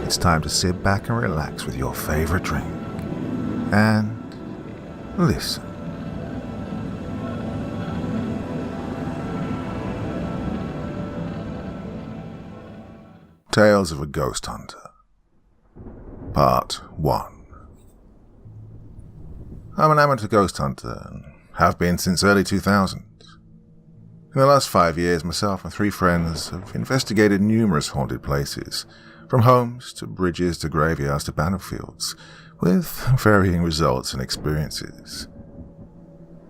it's time to sit back and relax with your favorite drink and listen. Tales of a Ghost Hunter, Part 1. I'm an amateur ghost hunter and have been since early 2000. In the last 5 years, myself and 3 friends have investigated numerous haunted places, from homes to bridges to graveyards to battlefields, with varying results and experiences.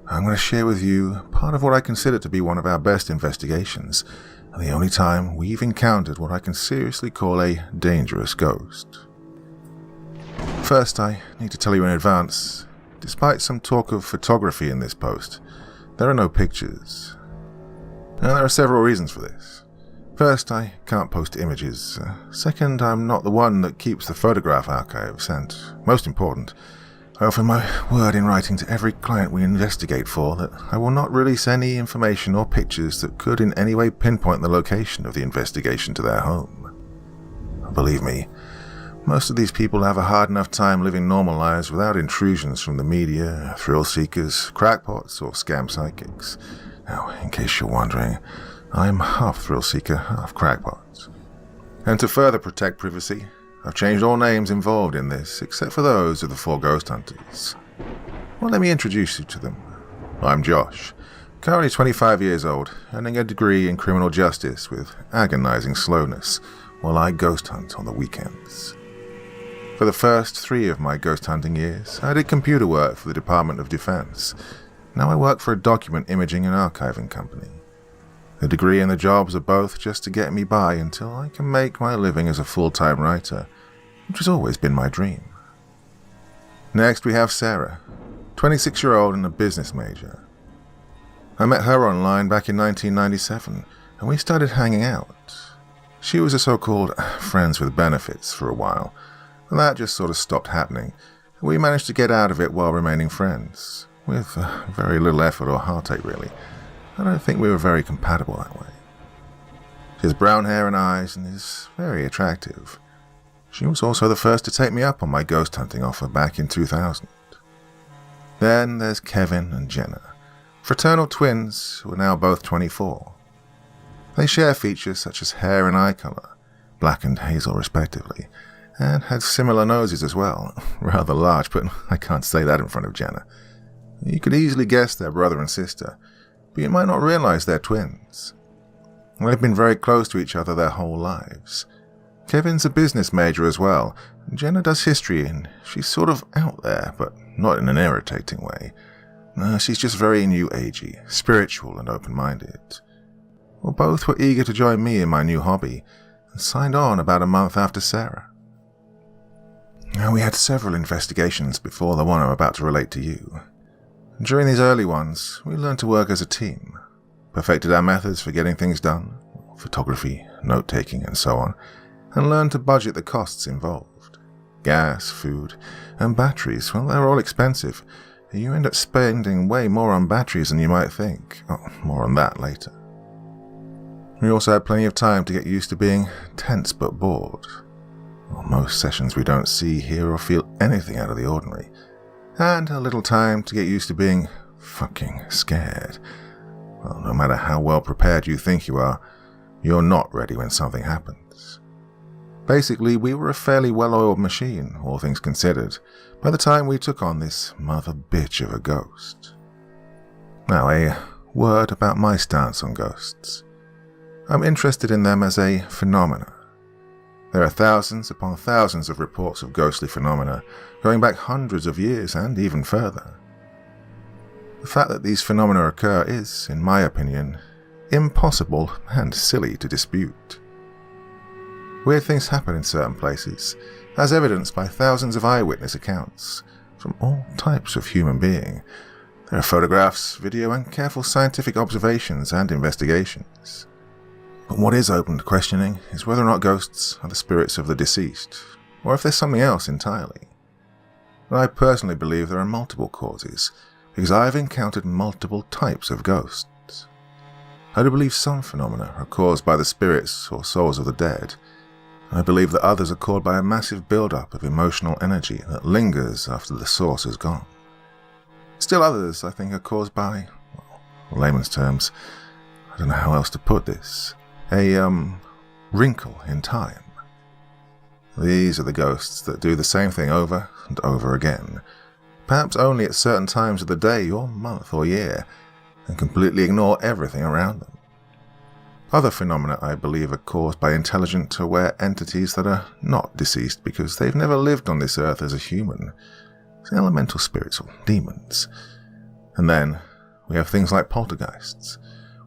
I'm going to share with you part of what I consider to be one of our best investigations, and the only time we've encountered what I can seriously call a dangerous ghost. First, I need to tell you in advance, despite some talk of photography in this post, there are no pictures. And there are several reasons for this. First, I can't post images. Second, I'm not the one that keeps the photograph archives. And, most important, I offer my word in writing to every client we investigate for that I will not release any information or pictures that could in any way pinpoint the location of the investigation to their home. Believe me, most of these people have a hard enough time living normal lives without intrusions from the media, thrill seekers, crackpots, or scam psychics. Now, in case you're wondering, I'm half thrill seeker, half crackpot. And to further protect privacy, I've changed all names involved in this, except for those of the 4 ghost hunters. Well, let me introduce you to them. I'm Josh, currently 25 years old, earning a degree in criminal justice with agonizing slowness, while I ghost hunt on the weekends. For the first 3 of my ghost hunting years, I did computer work for the Department of Defense. Now I work for a document imaging and archiving company. The degree and the jobs are both just to get me by until I can make my living as a full-time writer, which has always been my dream. Next we have Sarah, 26-year-old and a business major. I met her online back in 1997, and we started hanging out. She was a so-called friends with benefits for a while, but that just sort of stopped happening, and we managed to get out of it while remaining friends, with very little effort or heartache really. I don't think we were very compatible that way. She has brown hair and eyes and is very attractive. She was also the first to take me up on my ghost hunting offer back in 2000. Then there's Kevin and Jenna, fraternal twins who are now both 24. They share features such as hair and eye color, black and hazel respectively, and had similar noses as well, rather large, but I can't say that in front of Jenna. You could easily guess they're brother and sister, but you might not realize they're twins. They've been very close to each other their whole lives. Kevin's a business major as well. Jenna does history and she's sort of out there, but not in an irritating way. No, she's just very new agey, spiritual and open-minded. Well, both were eager to join me in my new hobby and signed on about a month after Sarah. Now, we had several investigations before the one I'm about to relate to you. During these early ones, we learned to work as a team, perfected our methods for getting things done, photography, note-taking, and so on, and learned to budget the costs involved. Gas, food, and batteries, well, they're all expensive. You end up spending way more on batteries than you might think. Oh, more on that later. We also had plenty of time to get used to being tense but bored. Well, most sessions we don't see, hear, or feel anything out of the ordinary. And a little time to get used to being fucking scared. Well, no matter how well prepared you think you are, you're not ready when something happens. Basically, we were a fairly well-oiled machine, all things considered, by the time we took on this mother bitch of a ghost. Now, a word about my stance on ghosts. I'm interested in them as a phenomena. There are thousands upon thousands of reports of ghostly phenomena, going back hundreds of years and even further. The fact that these phenomena occur is, in my opinion, impossible and silly to dispute. Weird things happen in certain places, as evidenced by thousands of eyewitness accounts, from all types of human being. There are photographs, video, and careful scientific observations and investigations. But what is open to questioning is whether or not ghosts are the spirits of the deceased, or if there's something else entirely. I personally believe there are multiple causes, because I've encountered multiple types of ghosts. I do believe some phenomena are caused by the spirits or souls of the dead, I believe that others are caused by a massive build-up of emotional energy that lingers after the source is gone. Still others, I think, are caused by, well, layman's terms, I don't know how else to put this, a wrinkle in time. These are the ghosts that do the same thing over and over again, perhaps only at certain times of the day or month or year, and completely ignore everything around them. Other phenomena, I believe, are caused by intelligent, aware entities that are not deceased because they've never lived on this earth as a human. It's elemental spirits or demons. And then we have things like poltergeists,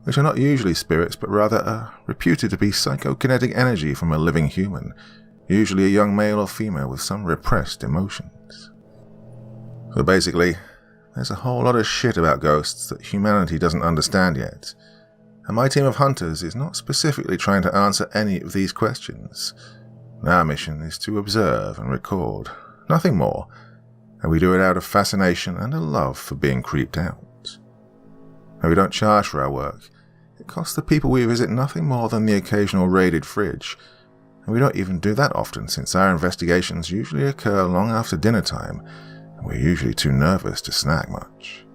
which are not usually spirits but rather are reputed to be psychokinetic energy from a living human, usually a young male or female with some repressed emotions. So basically, there's a whole lot of shit about ghosts that humanity doesn't understand yet. And my team of hunters is not specifically trying to answer any of these questions. Our mission is to observe and record, nothing more, and we do it out of fascination and a love for being creeped out. And we don't charge for our work. It costs the people we visit nothing more than the occasional raided fridge, and we don't even do that often since our investigations usually occur long after dinner time, and we're usually too nervous to snack much.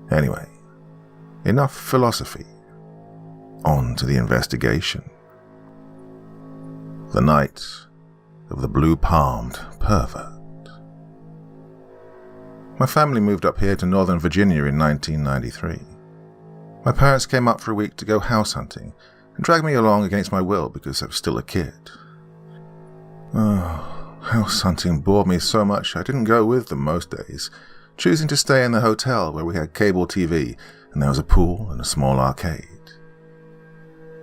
Anyway, enough philosophy. On to the investigation. The Night of the Blue-Palmed Pervert. My family moved up here to Northern Virginia in 1993. My parents came up for a week to go house hunting and dragged me along against my will because I was still a kid. House hunting bored me so much I didn't go with them most days, choosing to stay in the hotel where we had cable TV and there was a pool and a small arcade.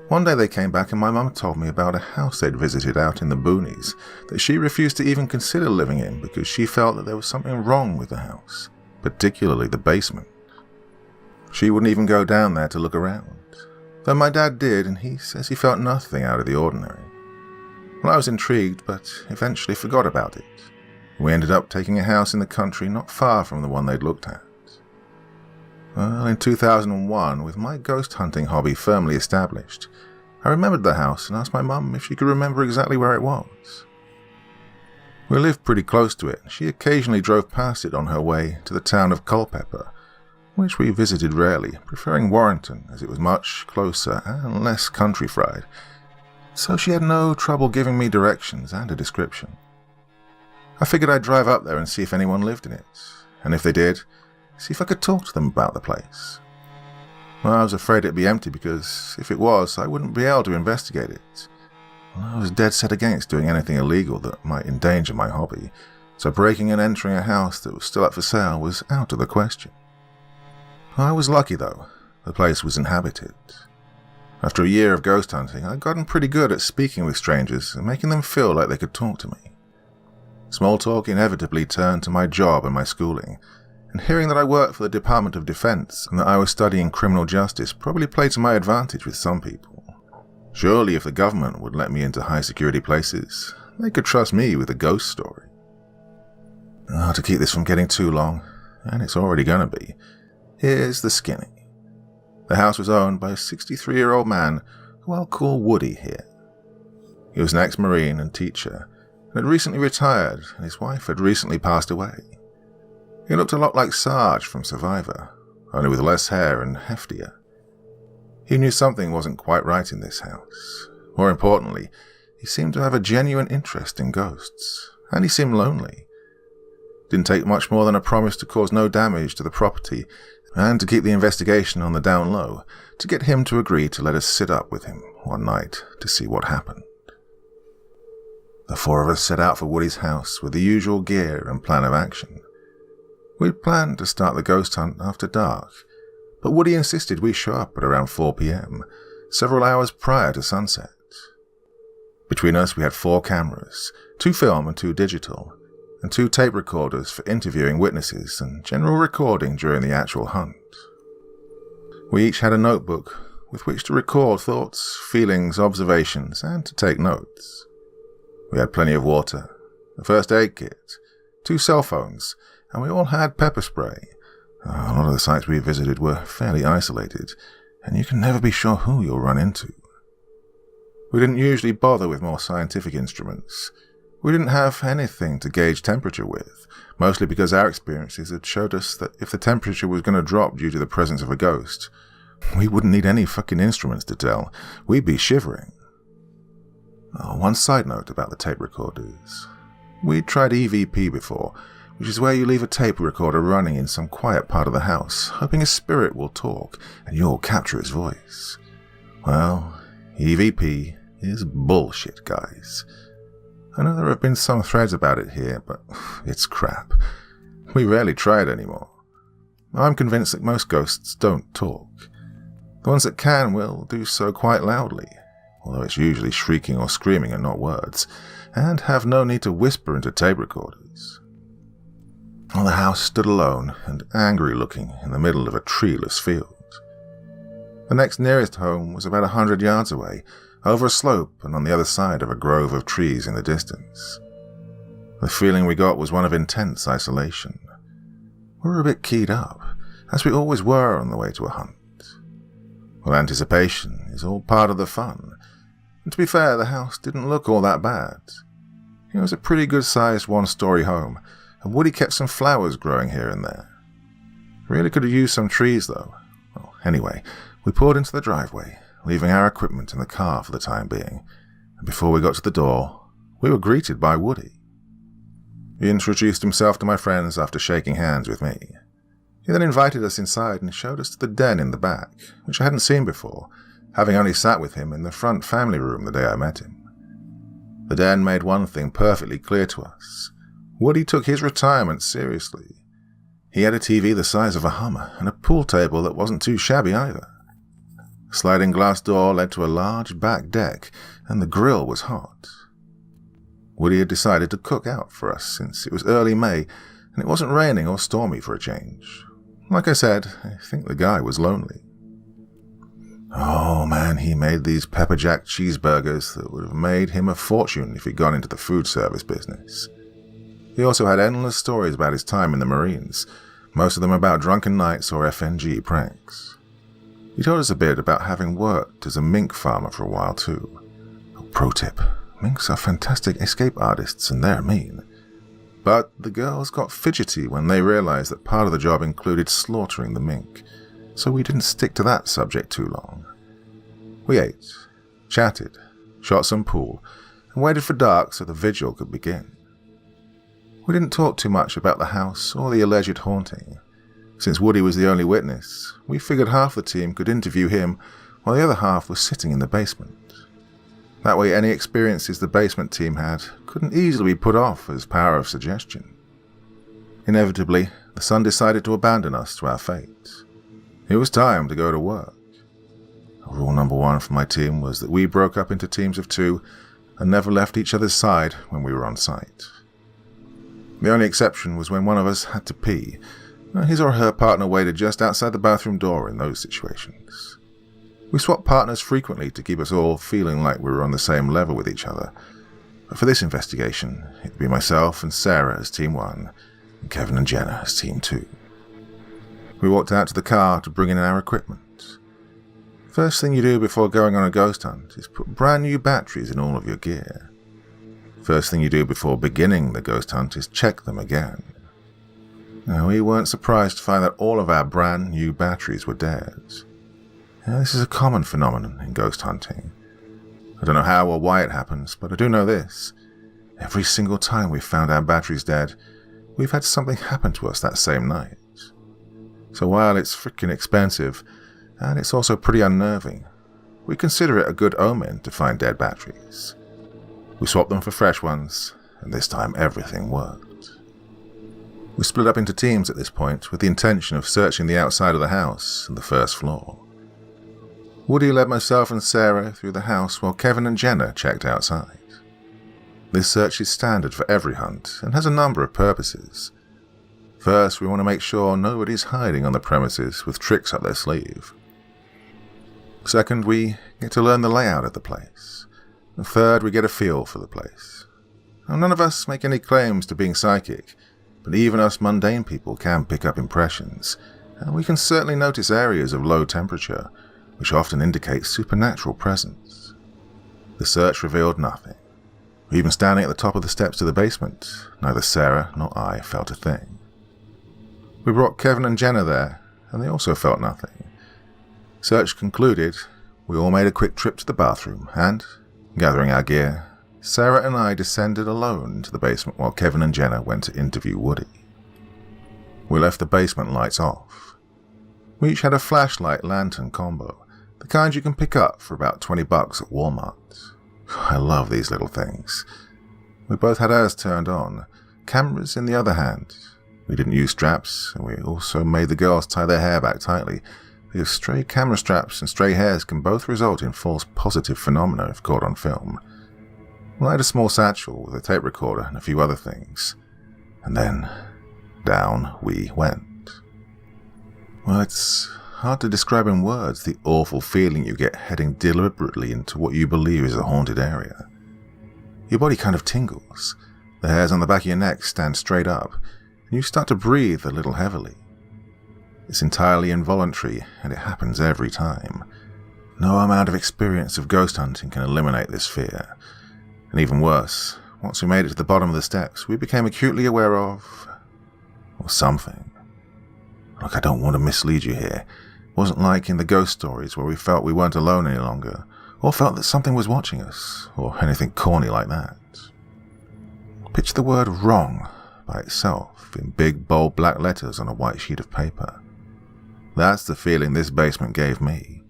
One day they came back and my mum told me about a house they'd visited out in the boonies that she refused to even consider living in because she felt that there was something wrong with the house, particularly the basement. She wouldn't even go down there to look around, though my dad did, and he says he felt nothing out of the ordinary. Well, I was intrigued, but eventually forgot about it. We ended up taking a house in the country not far from the one they'd looked at. Well, in 2001, with my ghost hunting hobby firmly established, I remembered the house and asked my mum if she could remember exactly where it was. We lived pretty close to it, and she occasionally drove past it on her way to the town of Culpeper, which we visited rarely, preferring Warrenton as it was much closer and less country-fried, so she had no trouble giving me directions and a description. I figured I'd drive up there and see if anyone lived in it, and if they did, see if I could talk to them about the place. Well, I was afraid it'd be empty because if it was, I wouldn't be able to investigate it. Well, I was dead set against doing anything illegal that might endanger my hobby, so breaking and entering a house that was still up for sale was out of the question. I was lucky though, the place was inhabited. After a year of ghost hunting, I'd gotten pretty good at speaking with strangers and making them feel like they could talk to me. Small talk inevitably turned to my job and my schooling, and hearing that I worked for the Department of Defense and that I was studying criminal justice probably played to my advantage with some people. Surely if the government would let me into high-security places, they could trust me with a ghost story. To keep this from getting too long, and it's already going to be, here's the skinny. The house was owned by a 63-year-old man who I'll call Woody here. He was an ex-Marine and teacher, and had recently retired, and his wife had recently passed away. He looked a lot like Sarge from Survivor, only with less hair and heftier. He knew something wasn't quite right in this house. More importantly, he seemed to have a genuine interest in ghosts, and he seemed lonely. Didn't take much more than a promise to cause no damage to the property, and to keep the investigation on the down low, to get him to agree to let us sit up with him one night to see what happened. The four of us set out for Woody's house with the usual gear and plan of action. We'd planned to start the ghost hunt after dark, but Woody insisted we show up at around 4 p.m, several hours prior to sunset. Between us we had 4 cameras, 2 film and 2 digital, and 2 tape recorders for interviewing witnesses and general recording during the actual hunt. We each had a notebook with which to record thoughts, feelings, observations, and to take notes. We had plenty of water, a first aid kit, 2 cell phones, and we all had pepper spray. A lot of the sites we visited were fairly isolated, and you can never be sure who you'll run into. We didn't usually bother with more scientific instruments. We didn't have anything to gauge temperature with, mostly because our experiences had showed us that if the temperature was going to drop due to the presence of a ghost, we wouldn't need any fucking instruments to tell. We'd be shivering. Oh, one side note about the tape recorders. We'd tried EVP before, which is where you leave a tape recorder running in some quiet part of the house, hoping a spirit will talk and you'll capture his voice. Well, EVP is bullshit, guys. I know there have been some threads about it here, but it's crap. We rarely try it anymore. I'm convinced that most ghosts don't talk. The ones that can will do so quite loudly, although it's usually shrieking or screaming and not words, and have no need to whisper into tape recorders. Well, the house stood alone and angry-looking in the middle of a treeless field. The next nearest home was about 100 yards away, over a slope and on the other side of a grove of trees in the distance. The feeling we got was one of intense isolation. We were a bit keyed up, as we always were on the way to a hunt. Well, anticipation is all part of the fun, and to be fair, the house didn't look all that bad. It was a pretty good-sized one-story home, and Woody kept some flowers growing here and there. Really could have used some trees, though. Well, anyway, we pulled into the driveway, leaving our equipment in the car for the time being, and before we got to the door, we were greeted by Woody. He introduced himself to my friends after shaking hands with me. He then invited us inside and showed us to the den in the back, which I hadn't seen before, having only sat with him in the front family room the day I met him. The den made one thing perfectly clear to us. Woody took his retirement seriously. He had a TV the size of a Hummer and a pool table that wasn't too shabby either. A sliding glass door led to a large back deck, and the grill was hot. Woody had decided to cook out for us since it was early May and it wasn't raining or stormy for a change. Like I said, I think the guy was lonely. Oh man, he made these pepper jack cheeseburgers that would have made him a fortune if he'd gone into the food service business. He also had endless stories about his time in the Marines, most of them about drunken nights or FNG pranks. He told us a bit about having worked as a mink farmer for a while too. Pro tip, minks are fantastic escape artists and they're mean. But the girls got fidgety when they realized that part of the job included slaughtering the mink, so we didn't stick to that subject too long. We ate, chatted, shot some pool, and waited for dark so the vigil could begin. We didn't talk too much about the house or the alleged haunting. Since Woody was the only witness, we figured half the team could interview him while the other half was sitting in the basement. That way any experiences the basement team had couldn't easily be put off as power of suggestion. Inevitably, the sun decided to abandon us to our fate. It was time to go to work. Rule number 1 for my team was that we broke up into teams of 2 and never left each other's side when we were on site. The only exception was when one of us had to pee. His or her partner waited just outside the bathroom door in those situations. We swapped partners frequently to keep us all feeling like we were on the same level with each other. But for this investigation, it'd be myself and Sarah as Team 1, and Kevin and Jenna as Team 2. We walked out to the car to bring in our equipment. First thing you do before going on a ghost hunt is put brand new batteries in all of your gear. First thing you do before beginning the ghost hunt is check them again. Now, we weren't surprised to find that all of our brand new batteries were dead. Now, this is a common phenomenon in ghost hunting. I don't know how or why it happens, but I do know this. Every single time we've found our batteries dead, we've had something happen to us that same night. So while it's freaking expensive, and it's also pretty unnerving, we consider it a good omen to find dead batteries. We swapped them for fresh ones, and this time everything worked. We split up into teams at this point with the intention of searching the outside of the house and the first floor. Woody led myself and Sarah through the house while Kevin and Jenna checked outside. This search is standard for every hunt and has a number of purposes. First, we want to make sure nobody's hiding on the premises with tricks up their sleeve. Second, we get to learn the layout of the place. And third, we get a feel for the place. Now, none of us make any claims to being psychic, but even us mundane people can pick up impressions, and we can certainly notice areas of low temperature, which often indicate supernatural presence. The search revealed nothing. Even standing at the top of the steps to the basement, neither Sarah nor I felt a thing. We brought Kevin and Jenna there, and they also felt nothing. Search concluded, we all made a quick trip to the bathroom, and, gathering our gear, Sarah and I descended alone to the basement while Kevin and Jenna went to interview Woody. We left the basement lights off. We each had a flashlight lantern combo, the kind you can pick up for about $20 at Walmart. I love these little things. We both had ours turned on, cameras in the other hand. We didn't use straps, and we also made the girls tie their hair back tightly, because stray camera straps and stray hairs can both result in false positive phenomena if caught on film. I had a small satchel with a tape recorder and a few other things. And then, down we went. Well, it's hard to describe in words the awful feeling you get heading deliberately into what you believe is a haunted area. Your body kind of tingles, the hairs on the back of your neck stand straight up, and you start to breathe a little heavily. It's entirely involuntary, and it happens every time. No amount of experience of ghost hunting can eliminate this fear. And even worse, once we made it to the bottom of the steps, we became acutely aware of something. Look, I don't want to mislead you here. It wasn't like in the ghost stories where we felt we weren't alone any longer, or felt that something was watching us, or anything corny like that. Picture the word wrong by itself in big, bold black letters on a white sheet of paper. That's the feeling this basement gave me.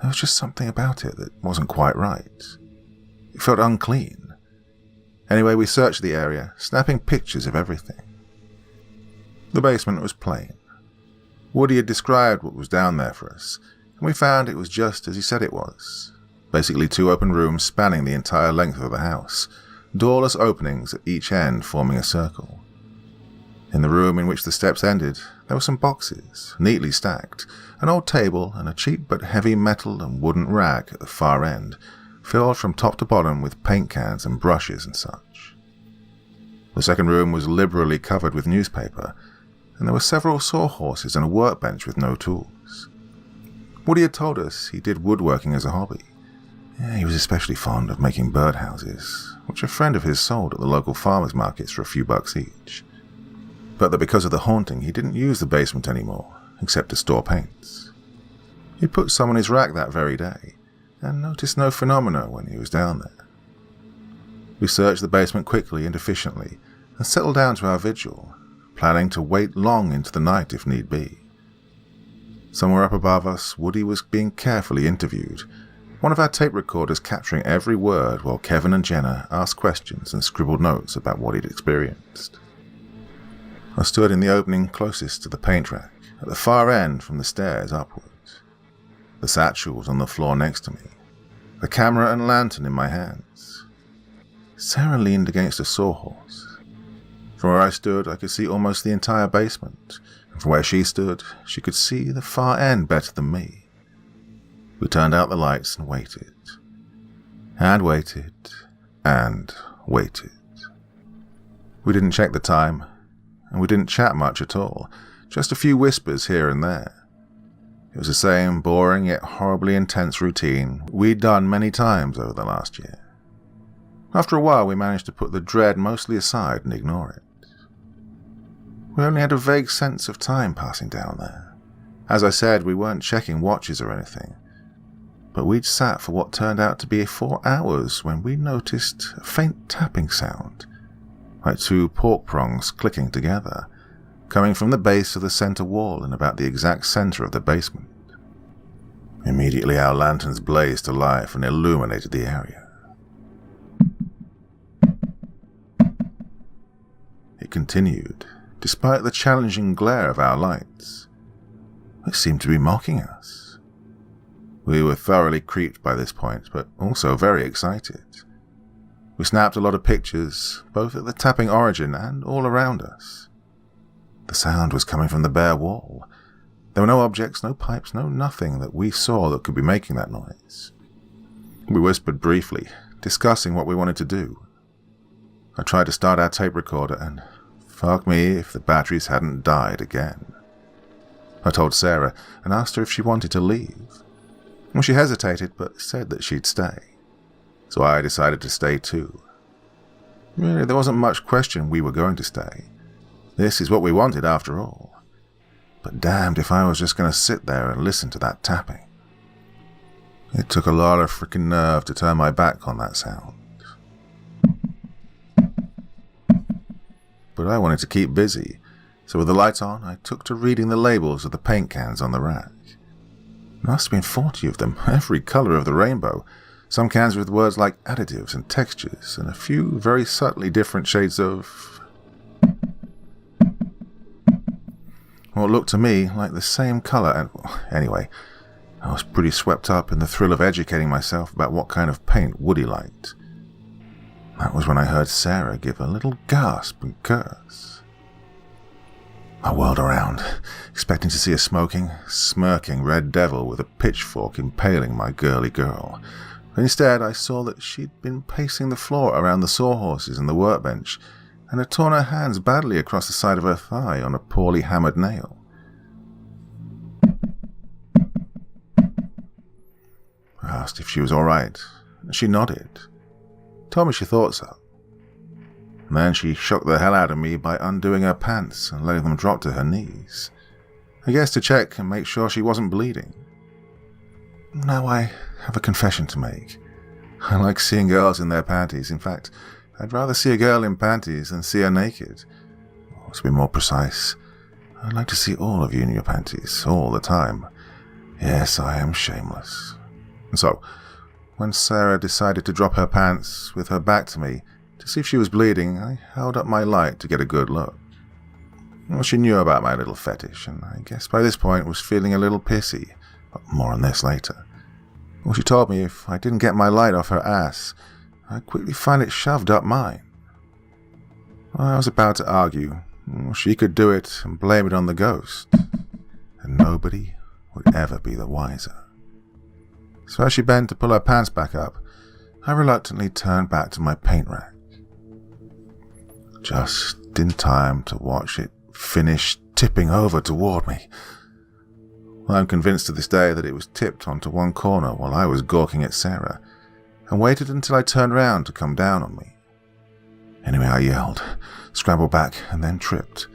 There was just something about it that wasn't quite right. It felt unclean. Anyway, we searched the area, snapping pictures of everything. The basement was plain. Woody had described what was down there for us, and we found it was just as he said it was. Basically 2 open rooms spanning the entire length of the house, doorless openings at each end forming a circle. In the room in which the steps ended, there were some boxes, neatly stacked, an old table, and a cheap but heavy metal and wooden rack at the far end, filled from top to bottom with paint cans and brushes and such. The second room was liberally covered with newspaper, and there were several sawhorses and a workbench with no tools. Woody had told us he did woodworking as a hobby. He was especially fond of making birdhouses, which a friend of his sold at the local farmers markets for a few bucks each. But that because of the haunting, he didn't use the basement anymore, except to store paints. He'd put some on his rack that very day, and noticed no phenomena when he was down there. We searched the basement quickly and efficiently, and settled down to our vigil, planning to wait long into the night if need be. Somewhere up above us, Woody was being carefully interviewed, one of our tape recorders capturing every word while Kevin and Jenna asked questions and scribbled notes about what he'd experienced. I stood in the opening closest to the paint rack, at the far end from the stairs upwards. The satchel was on the floor next to me, the camera and lantern in my hands. Sarah leaned against a sawhorse. From where I stood, I could see almost the entire basement, and from where she stood, she could see the far end better than me. We turned out the lights and waited. And waited. And waited. We didn't check the time, and we didn't chat much at all, just a few whispers here and there. It was the same boring yet horribly intense routine we'd done many times over the last year. After a while, we managed to put the dread mostly aside and ignore it. We only had a vague sense of time passing down there. As I said, we weren't checking watches or anything, but we'd sat for what turned out to be 4 hours when we noticed a faint tapping sound, like 2 pork prongs clicking together, coming from the base of the center wall in about the exact center of the basement. Immediately our lanterns blazed to life and illuminated the area. It continued, despite the challenging glare of our lights. It seemed to be mocking us. We were thoroughly creeped by this point, but also very excited. We snapped a lot of pictures, both at the tapping origin and all around us. The sound was coming from the bare wall. There were no objects, no pipes, no nothing that we saw that could be making that noise. We whispered briefly, discussing what we wanted to do. I tried to start our tape recorder, and fuck me if the batteries hadn't died again. I told Sarah and asked her if she wanted to leave. Well, she hesitated, but said that she'd stay. so I decided to stay too. Really, there wasn't much question we were going to stay. This is what we wanted after all. But damned if I was just going to sit there and listen to that tapping. It took a lot of freaking nerve to turn my back on that sound. But I wanted to keep busy, so with the lights on, I took to reading the labels of the paint cans on the rack. There must have been 40 of them, every colour of the rainbow, some cans with words like additives and textures, and a few very subtly different shades of what looked to me like the same colour, and anyway, I was pretty swept up in the thrill of educating myself about what kind of paint Woody liked. That was when I heard Sarah give a little gasp and curse. I whirled around, expecting to see a smirking red devil with a pitchfork impaling my girly girl. But instead, I saw that she'd been pacing the floor around the sawhorses and the workbench, and had torn her hands badly across the side of her thigh on a poorly hammered nail. I asked if she was all right, and she nodded. Told me she thought so. And then she shocked the hell out of me by undoing her pants and letting them drop to her knees. I guess to check and make sure she wasn't bleeding. Now I have a confession to make. I like seeing girls in their panties. In fact, I'd rather see a girl in panties than see her naked. Or to be more precise, I'd like to see all of you in your panties, all the time. Yes, I am shameless. And so, when Sarah decided to drop her pants with her back to me to see if she was bleeding, I held up my light to get a good look. Well, she knew about my little fetish, and I guess by this point was feeling a little pissy, but more on this later. Well, she told me if I didn't get my light off her ass, I'd quickly find it shoved up mine. Well, I was about to argue. Well, she could do it and blame it on the ghost, and nobody would ever be the wiser. So as she bent to pull her pants back up, I reluctantly turned back to my paint rack. Just in time to watch it finish tipping over toward me. Well, I'm convinced to this day that it was tipped onto one corner while I was gawking at Sarah, and waited until I turned round to come down on me. Anyway, I yelled, scrambled back, and then tripped,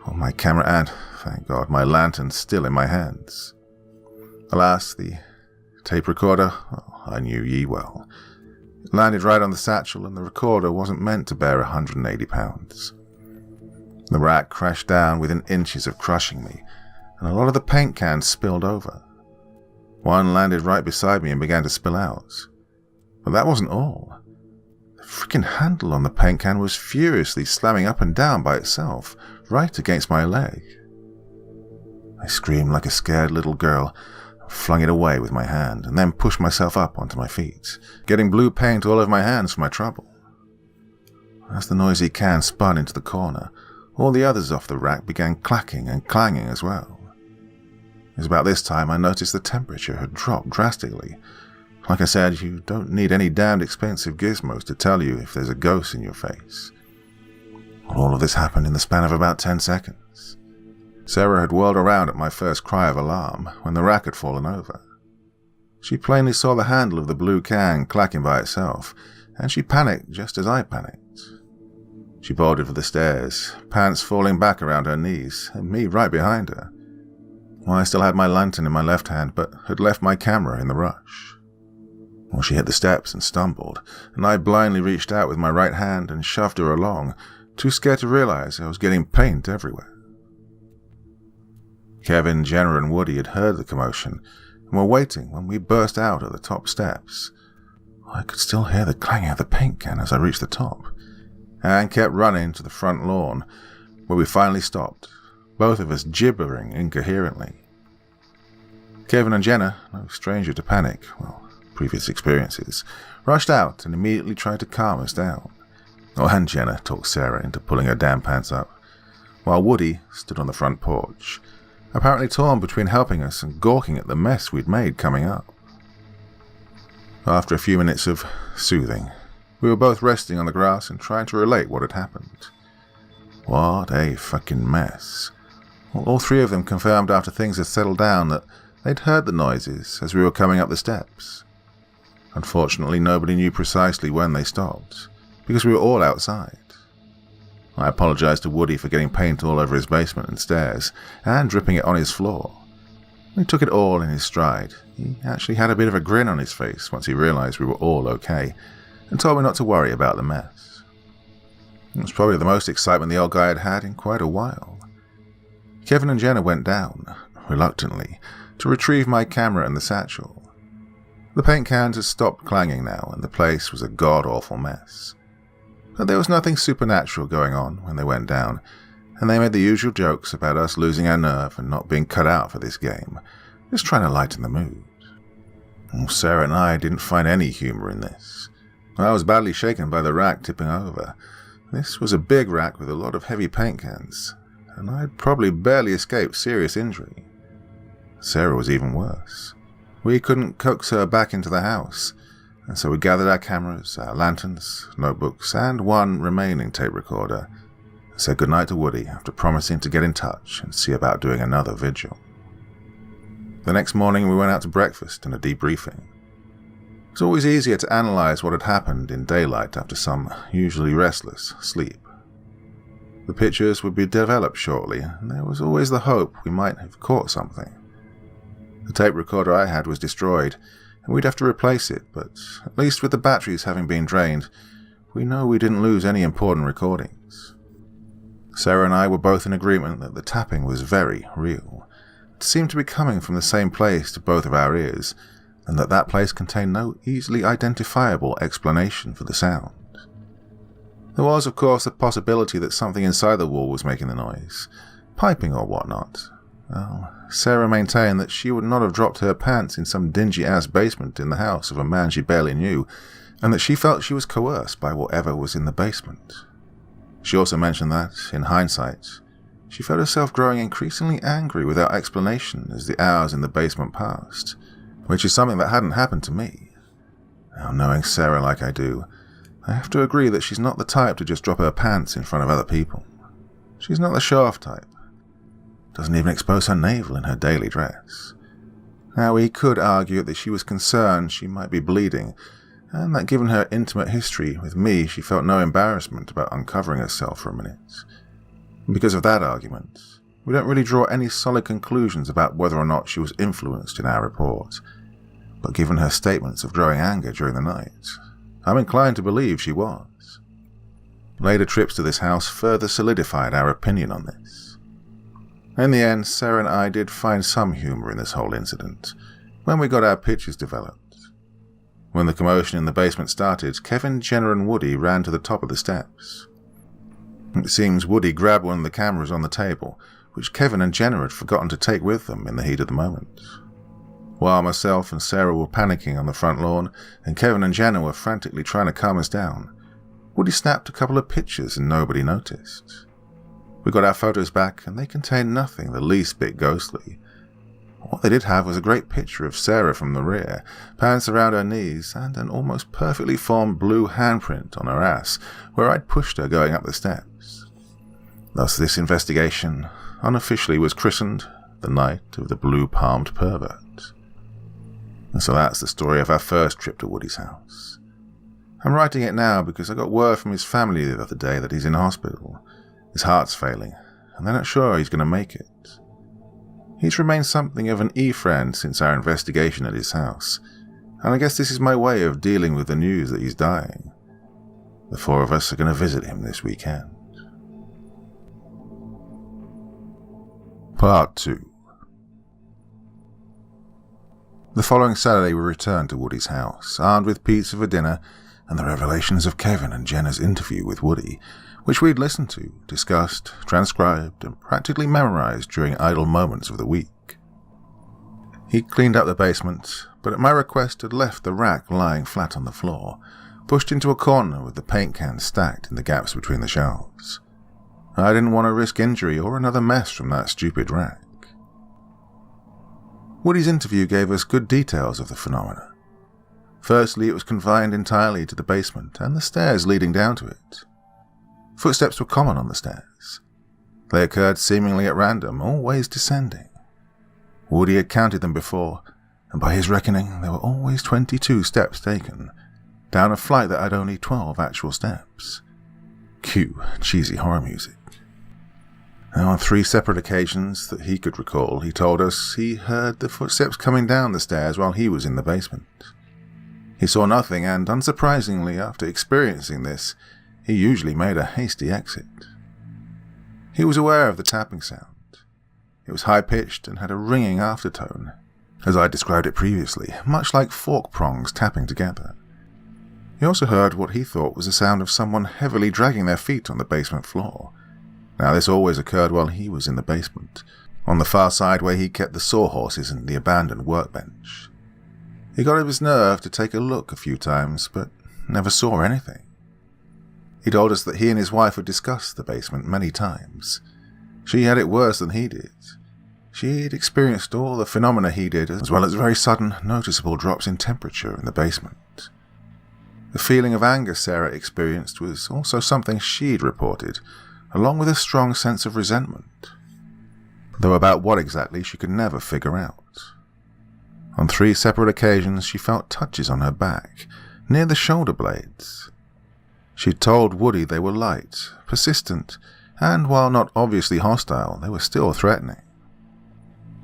while my camera and, thank God, my lantern still in my hands. Alas, the tape recorder, I knew ye well. It landed right on the satchel, and the recorder wasn't meant to bear 180 pounds. The rack crashed down within inches of crushing me, and a lot of the paint cans spilled over. One landed right beside me and began to spill out. But that wasn't all. The frickin' handle on the paint can was furiously slamming up and down by itself, right against my leg. I screamed like a scared little girl, flung it away with my hand, and then pushed myself up onto my feet, getting blue paint all over my hands for my trouble. As the noisy can spun into the corner, all the others off the rack began clacking and clanging as well. It was about this time I noticed the temperature had dropped drastically. Like I said, you don't need any damned expensive gizmos to tell you if there's a ghost in your face. All of this happened in the span of about 10 seconds. Sarah had whirled around at my first cry of alarm when the rack had fallen over. She plainly saw the handle of the blue can clacking by itself, and she panicked just as I panicked. She bolted for the stairs, pants falling back around her knees, and me right behind her. Well, I still had my lantern in my left hand, but had left my camera in the rush. Well, she hit the steps and stumbled, and I blindly reached out with my right hand and shoved her along, too scared to realize I was getting paint everywhere. Kevin, Jenna, and Woody had heard the commotion and were waiting when we burst out at the top steps. I could still hear the clanging of the paint can as I reached the top, and kept running to the front lawn, where we finally stopped, both of us gibbering incoherently. Kevin and Jenna, no stranger to panic, well, previous experiences, rushed out and immediately tried to calm us down. Oh, and Jenna talked Sarah into pulling her damn pants up, while Woody stood on the front porch, apparently torn between helping us and gawking at the mess we'd made coming up. After a few minutes of soothing, we were both resting on the grass and trying to relate what had happened. What a fucking mess. All three of them confirmed after things had settled down that they'd heard the noises as we were coming up the steps. Unfortunately, nobody knew precisely when they stopped, because we were all outside. I apologized to Woody for getting paint all over his basement and stairs, and dripping it on his floor. He took it all in his stride. He actually had a bit of a grin on his face once he realized we were all okay, and told me not to worry about the mess. It was probably the most excitement the old guy had had in quite a while. Kevin and Jenna went down, reluctantly, to retrieve my camera and the satchel. The paint cans had stopped clanging now, and the place was a god-awful mess. But there was nothing supernatural going on when they went down, and they made the usual jokes about us losing our nerve and not being cut out for this game, just trying to lighten the mood. Sarah and I didn't find any humour in this. I was badly shaken by the rack tipping over. This was a big rack with a lot of heavy paint cans, and I'd probably barely escaped serious injury. Sarah was even worse. We couldn't coax her back into the house, and so we gathered our cameras, our lanterns, notebooks, and one remaining tape recorder, and said goodnight to Woody after promising to get in touch and see about doing another vigil. The next morning we went out to breakfast and a debriefing. It's always easier to analyze what had happened in daylight after some usually restless sleep. The pictures would be developed shortly, and there was always the hope we might have caught something. The tape recorder I had was destroyed, and we'd have to replace it, but at least with the batteries having been drained, we know we didn't lose any important recordings. Sarah and I were both in agreement that the tapping was very real. It seemed to be coming from the same place to both of our ears, and that place contained no easily identifiable explanation for the sound. There was, of course, the possibility that something inside the wall was making the noise, piping or whatnot. Well, Sarah maintained that she would not have dropped her pants in some dingy-ass basement in the house of a man she barely knew, and that she felt she was coerced by whatever was in the basement. She also mentioned that, in hindsight, she felt herself growing increasingly angry without explanation as the hours in the basement passed, which is something that hadn't happened to me. Now, knowing Sarah like I do, I have to agree that she's not the type to just drop her pants in front of other people. She's not the show-off type. Doesn't even expose her navel in her daily dress. Now, we could argue that she was concerned she might be bleeding, and that given her intimate history with me, she felt no embarrassment about uncovering herself for a minute. And because of that argument, we don't really draw any solid conclusions about whether or not she was influenced in our report, but given her statements of growing anger during the night, I'm inclined to believe she was. Later trips to this house further solidified our opinion on this. In the end, Sarah and I did find some humour in this whole incident, when we got our pictures developed. When the commotion in the basement started, Kevin, Jenna and Woody ran to the top of the steps. It seems Woody grabbed one of the cameras on the table, which Kevin and Jenna had forgotten to take with them in the heat of the moment. While myself and Sarah were panicking on the front lawn, and Kevin and Jenna were frantically trying to calm us down, Woody snapped a couple of pictures and nobody noticed. We got our photos back, and they contained nothing the least bit ghostly. What they did have was a great picture of Sarah from the rear, pants around her knees, and an almost perfectly formed blue handprint on her ass, where I'd pushed her going up the steps. Thus this investigation, unofficially, was christened the Night of the Blue-Palmed Pervert. And so that's the story of our first trip to Woody's house. I'm writing it now because I got word from his family the other day that he's in hospital. His heart's failing, and they're not sure he's going to make it. He's remained something of an e-friend since our investigation at his house, and I guess this is my way of dealing with the news that he's dying. The four of us are going to visit him this weekend. Part 2. The following Saturday we returned to Woody's house, armed with pizza for dinner and the revelations of Kevin and Jenna's interview with Woody, which we'd listened to, discussed, transcribed, and practically memorized during idle moments of the week. He cleaned up the basement, but at my request had left the rack lying flat on the floor, pushed into a corner with the paint cans stacked in the gaps between the shelves. I didn't want to risk injury or another mess from that stupid rack. Woody's interview gave us good details of the phenomena. Firstly, it was confined entirely to the basement and the stairs leading down to it. Footsteps were common on the stairs. They occurred seemingly at random, always descending. Woody had counted them before, and by his reckoning there were always 22 steps taken, down a flight that had only 12 actual steps. Cue cheesy horror music. Now, on 3 separate occasions that he could recall, he told us he heard the footsteps coming down the stairs while he was in the basement. He saw nothing, and unsurprisingly, after experiencing this, he usually made a hasty exit. He was aware of the tapping sound. It was high-pitched and had a ringing aftertone, as I described it previously, much like fork prongs tapping together. He also heard what he thought was the sound of someone heavily dragging their feet on the basement floor. Now, this always occurred while he was in the basement, on the far side where he kept the sawhorses and the abandoned workbench. He got up his nerve to take a look a few times, but never saw anything. He told us that he and his wife had discussed the basement many times. She had it worse than he did. She'd experienced all the phenomena he did, as well as very sudden, noticeable drops in temperature in the basement. The feeling of anger Sarah experienced was also something she'd reported, along with a strong sense of resentment, though about what exactly she could never figure out. On 3 separate occasions she felt touches on her back, near the shoulder blades. She'd told Woody they were light, persistent, and while not obviously hostile, they were still threatening.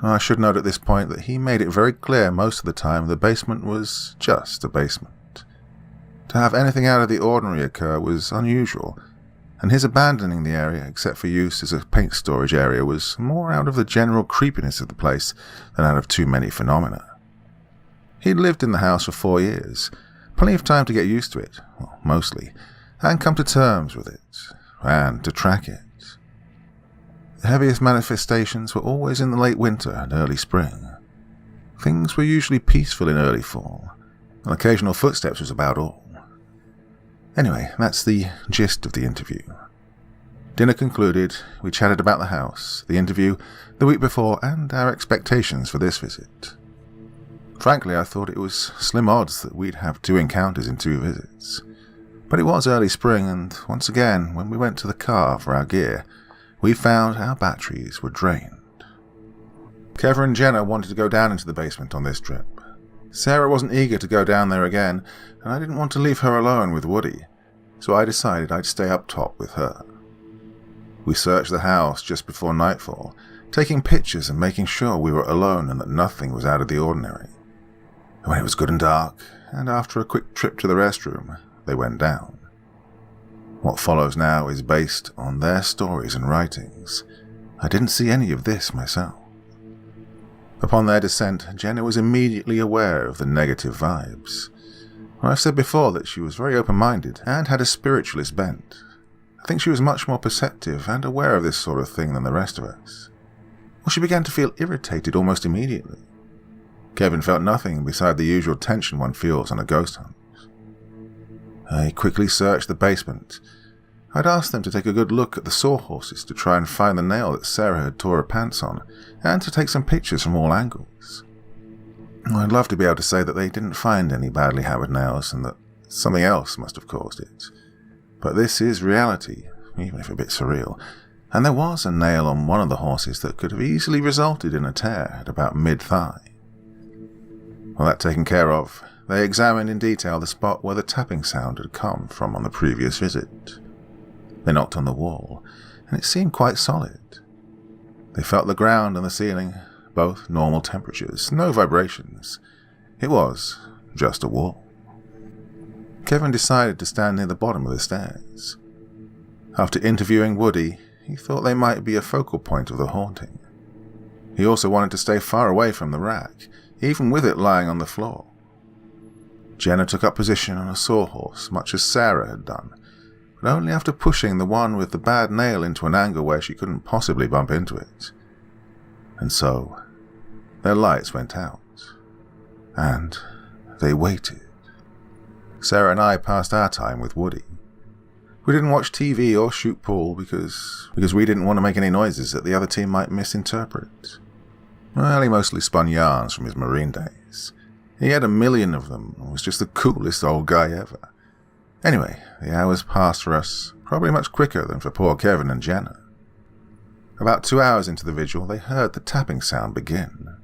I should note at this point that he made it very clear most of the time the basement was just a basement. To have anything out of the ordinary occur was unusual, and his abandoning the area except for use as a paint storage area was more out of the general creepiness of the place than out of too many phenomena. He'd lived in the house for 4 years, plenty of time to get used to it, well, mostly, and come to terms with it, and to track it. The heaviest manifestations were always in the late winter and early spring. Things were usually peaceful in early fall, and occasional footsteps was about all. Anyway, that's the gist of the interview. Dinner concluded, we chatted about the house, the interview, the week before, and our expectations for this visit. Frankly, I thought it was slim odds that we'd have 2 encounters in 2 visits. But it was early spring, and once again, when we went to the car for our gear, we found our batteries were drained. Kevin and Jenna wanted to go down into the basement on this trip. Sarah wasn't eager to go down there again, and I didn't want to leave her alone with Woody, so I decided I'd stay up top with her. We searched the house just before nightfall, taking pictures and making sure we were alone and that nothing was out of the ordinary. When it was good and dark, and after a quick trip to the restroom, they went down. What follows now is based on their stories and writings. I didn't see any of this myself. Upon their descent, Jenna was immediately aware of the negative vibes. I've said before that she was very open-minded and had a spiritualist bent. I think she was much more perceptive and aware of this sort of thing than the rest of us. Well, she began to feel irritated almost immediately. Kevin felt nothing beside the usual tension one feels on a ghost hunt. I quickly searched the basement. I'd asked them to take a good look at the sawhorses to try and find the nail that Sarah had tore her pants on, and to take some pictures from all angles. I'd love to be able to say that they didn't find any badly hammered nails and that something else must have caused it. But this is reality, even if a bit surreal, and there was a nail on one of the horses that could have easily resulted in a tear at about mid-thigh. Well, that taken care of, they examined in detail the spot where the tapping sound had come from on the previous visit. They knocked on the wall, and it seemed quite solid. They felt the ground and the ceiling, both normal temperatures, no vibrations. It was just a wall. Kevin decided to stand near the bottom of the stairs. After interviewing Woody, he thought they might be a focal point of the haunting. He also wanted to stay far away from the rack, even with it lying on the floor. Jenna took up position on a sawhorse, much as Sarah had done, but only after pushing the one with the bad nail into an angle where she couldn't possibly bump into it. And so, their lights went out, and they waited. Sarah and I passed our time with Woody. We didn't watch TV or shoot pool because we didn't want to make any noises that the other team might misinterpret. Well, he mostly spun yarns from his Marine days. He had 1,000,000 of them and was just the coolest old guy ever. Anyway, the hours passed for us, probably much quicker than for poor Kevin and Jenna. About 2 hours into the vigil, they heard the tapping sound begin.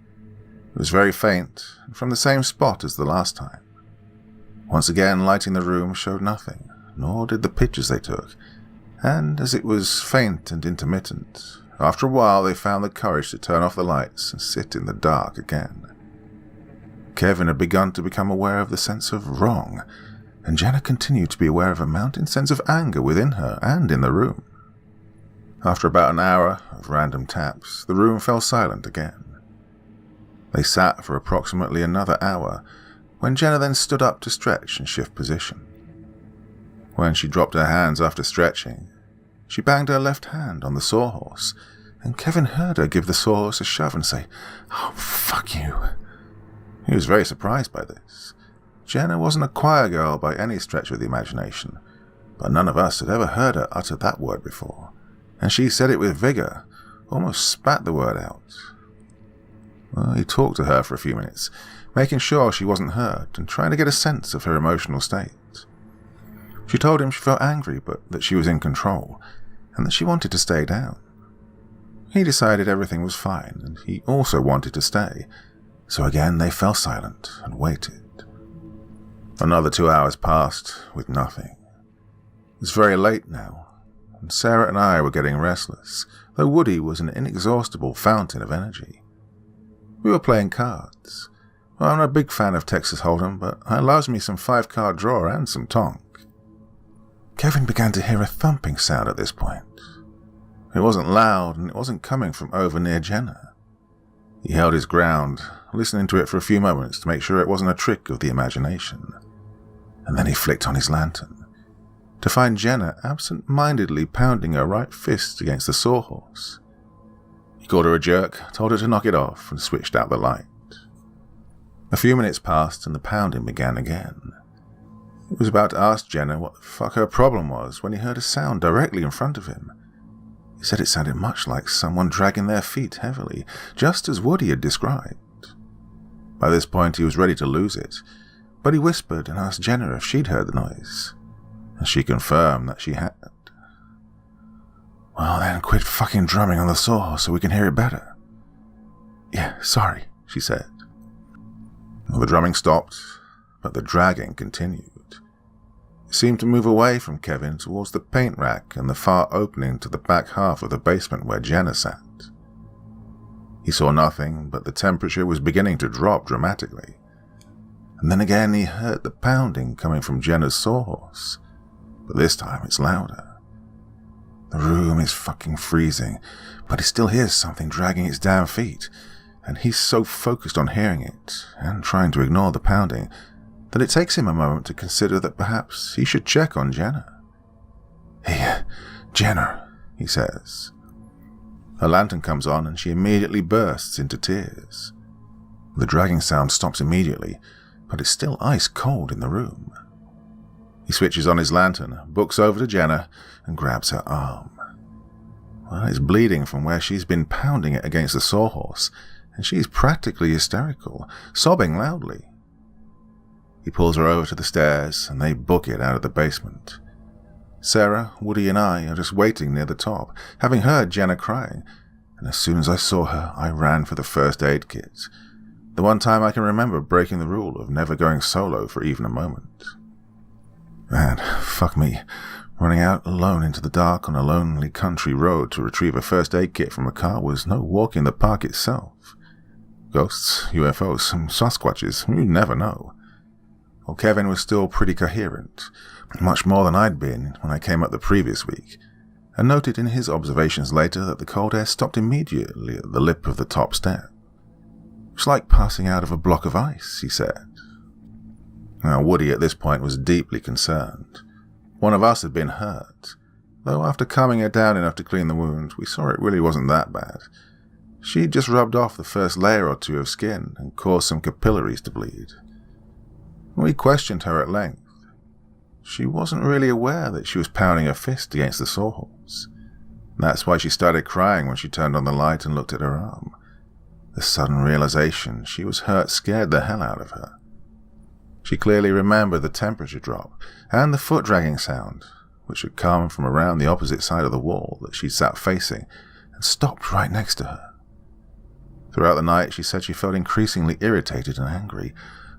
It was very faint, and from the same spot as the last time. Once again, lighting the room showed nothing, nor did the pictures they took, and as it was faint and intermittent, after a while they found the courage to turn off the lights and sit in the dark again. Kevin had begun to become aware of the sense of wrong, and Jenna continued to be aware of a mounting sense of anger within her and in the room. After about an hour of random taps, the room fell silent again. They sat for approximately another hour, when Jenna then stood up to stretch and shift position. When she dropped her hands after stretching, she banged her left hand on the sawhorse, and Kevin heard her give the sawhorse a shove and say, "Oh, fuck you." He was very surprised by this. Jenna wasn't a choir girl by any stretch of the imagination, but none of us had ever heard her utter that word before, and she said it with vigor, almost spat the word out. Well, he talked to her for a few minutes, making sure she wasn't hurt and trying to get a sense of her emotional state. She told him she felt angry, but that she was in control, and that she wanted to stay down. He decided everything was fine, and he also wanted to stay, so again they fell silent and waited. Another 2 hours passed with nothing. It was very late now, and Sarah and I were getting restless, though Woody was an inexhaustible fountain of energy. We were playing cards. Well, I'm not a big fan of Texas Hold'em, but I loves me some 5-card draw and some tonk. Kevin began to hear a thumping sound at this point. It wasn't loud, and it wasn't coming from over near Jenna. He held his ground, listening to it for a few moments to make sure it wasn't a trick of the imagination. And then he flicked on his lantern, to find Jenna absent-mindedly pounding her right fist against the sawhorse. He called her a jerk, told her to knock it off, and switched out the light. A few minutes passed, and the pounding began again. He was about to ask Jenna what the fuck her problem was when he heard a sound directly in front of him. He said it sounded much like someone dragging their feet heavily, just as Woody had described. By this point he was ready to lose it, but he whispered and asked Jenna if she'd heard the noise, and she confirmed that she had. "Well then, quit fucking drumming on the saw so we can hear it better." "Yeah, sorry," she said. Well, the drumming stopped, but the dragging continued. It seemed to move away from Kevin towards the paint rack and the far opening to the back half of the basement where Jenna sat. He saw nothing, but the temperature was beginning to drop dramatically. And then again he heard the pounding coming from Jenna's sawhorse, but this time it's louder. The room is fucking freezing, but he still hears something dragging its damn feet, and he's so focused on hearing it, and trying to ignore the pounding, that it takes him a moment to consider that perhaps he should check on Jenna. "Hey, Jenna," he says. Her lantern comes on, and she immediately bursts into tears. The dragging sound stops immediately, but it's still ice cold in the room. He switches on his lantern, books over to Jenna, and grabs her arm. Well, it's bleeding from where she's been pounding it against the sawhorse, and she's practically hysterical, sobbing loudly. He pulls her over to the stairs, and they book it out of the basement. Sarah, Woody, and I are just waiting near the top, having heard Jenna crying, and as soon as I saw her, I ran for the first aid kit. The one time I can remember breaking the rule of never going solo for even a moment. Man, fuck me, running out alone into the dark on a lonely country road to retrieve a first aid kit from a car was no walk in the park itself. Ghosts, UFOs, some Sasquatches, you never know. Well, Kevin was still pretty coherent, much more than I'd been when I came up the previous week, and noted in his observations later that the cold air stopped immediately at the lip of the top step. "It's like passing out of a block of ice," he said. Now, Woody at this point was deeply concerned. One of us had been hurt, though after calming her down enough to clean the wound, we saw it really wasn't that bad. She'd just rubbed off the first layer or two of skin and caused some capillaries to bleed. We questioned her at length. She wasn't really aware that she was pounding her fist against the sawhorse. That's why she started crying when she turned on the light and looked at her arm. The sudden realization she was hurt scared the hell out of her. She clearly remembered the temperature drop and the foot dragging sound, which had come from around the opposite side of the wall that she sat facing and stopped right next to her. Throughout the night, she said she felt increasingly irritated and angry,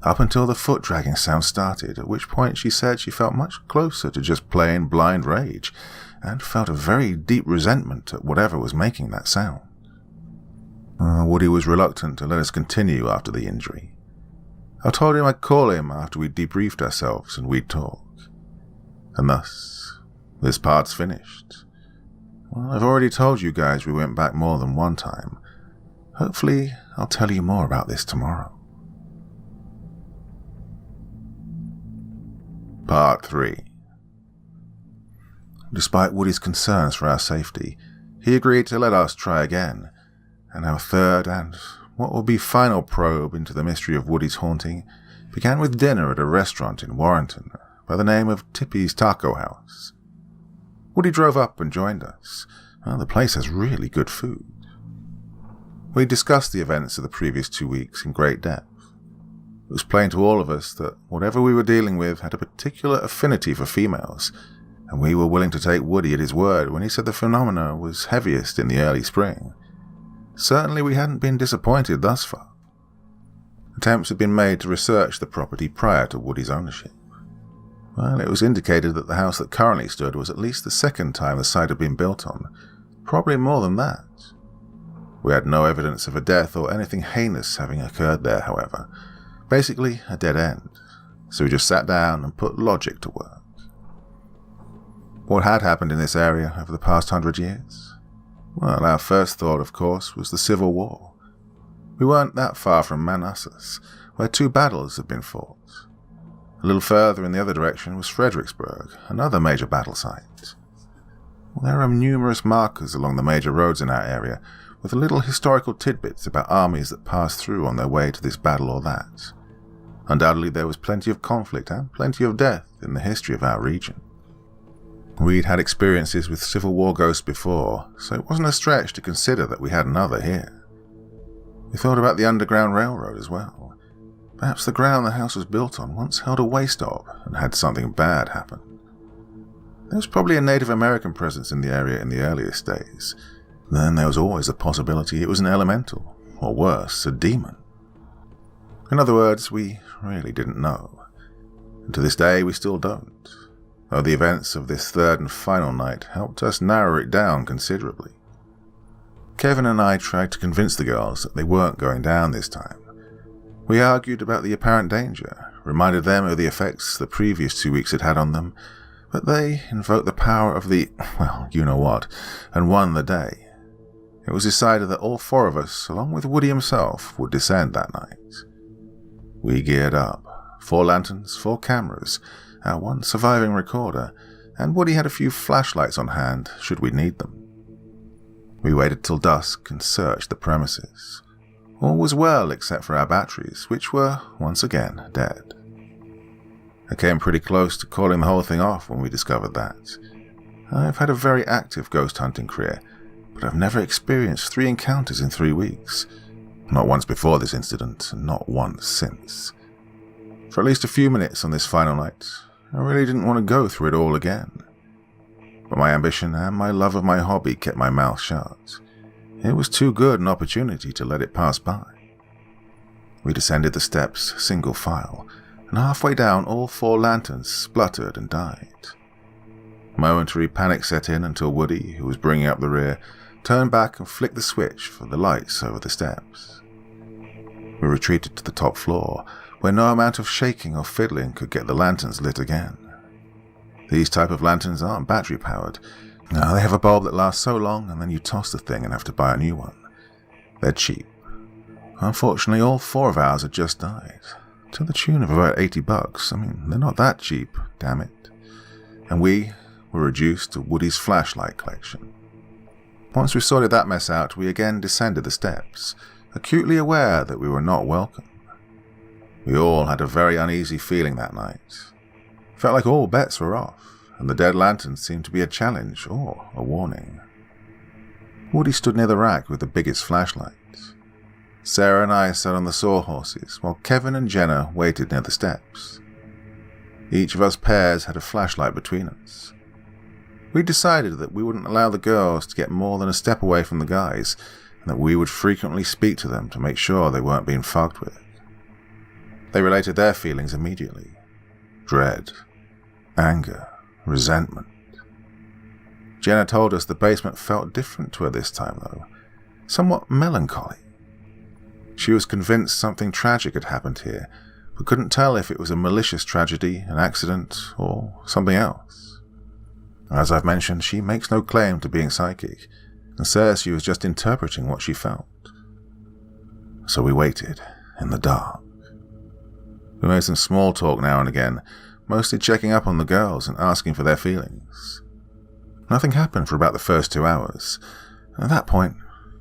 up until the foot-dragging sound started, at which point she said she felt much closer to just plain blind rage, and felt a very deep resentment at whatever was making that sound. Woody was reluctant to let us continue after the injury. I told him I'd call him after we'd debriefed ourselves and we'd talk. And thus, this part's finished. Well, I've already told you guys we went back more than one time. Hopefully, I'll tell you more about this tomorrow. Part 3. Despite Woody's concerns for our safety, he agreed to let us try again, and our third and what will be final probe into the mystery of Woody's haunting began with dinner at a restaurant in Warrenton by the name of Tippy's Taco House. Woody drove up and joined us. Well, the place has really good food. We discussed the events of the previous 2 weeks in great depth. It was plain to all of us that whatever we were dealing with had a particular affinity for females, and we were willing to take Woody at his word when he said the phenomena was heaviest in the early spring. Certainly we hadn't been disappointed thus far. Attempts had been made to research the property prior to Woody's ownership. Well, it was indicated that the house that currently stood was at least the second time the site had been built on, probably more than that. We had no evidence of a death or anything heinous having occurred there, however. Basically, a dead end. So we just sat down and put logic to work. What had happened in this area over the past 100 years? Well, our first thought, of course, was the Civil War. We weren't that far from Manassas, where 2 battles had been fought. A little further in the other direction was Fredericksburg, another major battle site. Well, there are numerous markers along the major roads in our area, with little historical tidbits about armies that passed through on their way to this battle or that. Undoubtedly there was plenty of conflict and plenty of death in the history of our region. We'd had experiences with Civil War ghosts before, so it wasn't a stretch to consider that we had another here. We thought about the Underground Railroad as well. Perhaps the ground the house was built on once held a way stop and had something bad happen. There was probably a Native American presence in the area in the earliest days. Then there was always the possibility it was an elemental, or worse, a demon. In other words, we really didn't know. And to this day we still don't, though the events of this third and final night helped us narrow it down considerably. Kevin and I tried to convince the girls that they weren't going down this time. We argued about the apparent danger, reminded them of the effects the previous 2 weeks had had on them, but they invoked the power of the, well, you-know-what, and won the day. It was decided that all 4 of us, along with Woody himself, would descend that night. We geared up. 4 lanterns, 4 cameras, our 1 surviving recorder, and Woody had a few flashlights on hand should we need them. We waited till dusk and searched the premises. All was well except for our batteries, which were, once again, dead. I came pretty close to calling the whole thing off when we discovered that. I've had a very active ghost hunting career, but I've never experienced 3 encounters in 3 weeks. Not once before this incident, and not once since. For at least a few minutes on this final night, I really didn't want to go through it all again. But my ambition and my love of my hobby kept my mouth shut. It was too good an opportunity to let it pass by. We descended the steps single file, and halfway down all 4 lanterns spluttered and died. Momentary panic set in until Woody, who was bringing up the rear, turned back and flicked the switch for the lights over the steps. We retreated to the top floor, where no amount of shaking or fiddling could get the lanterns lit again. These type of lanterns aren't battery-powered. No, they have a bulb that lasts so long, and then you toss the thing and have to buy a new one. They're cheap. Unfortunately, all 4 of ours had just died, to the tune of about $80. I mean, they're not that cheap, damn it. And we were reduced to Woody's flashlight collection. Once we sorted that mess out, we again descended the steps, acutely aware that we were not welcome. We all had a very uneasy feeling that night. Felt like all bets were off, and the dead lantern seemed to be a challenge or a warning. Woody stood near the rack with the biggest flashlight. Sarah and I sat on the sawhorses, while Kevin and Jenna waited near the steps. Each of us pairs had a flashlight between us. We decided that we wouldn't allow the girls to get more than a step away from the guys, and that we would frequently speak to them to make sure they weren't being fucked with. They related their feelings immediately. Dread, anger, resentment. Jenna told us the basement felt different to her this time though, somewhat melancholy. She was convinced something tragic had happened here, but couldn't tell if it was a malicious tragedy, an accident, or something else. As I've mentioned, she makes no claim to being psychic, and says she was just interpreting what she felt. So we waited, in the dark. We made some small talk now and again, mostly checking up on the girls and asking for their feelings. Nothing happened for about the first 2 hours, and at that point,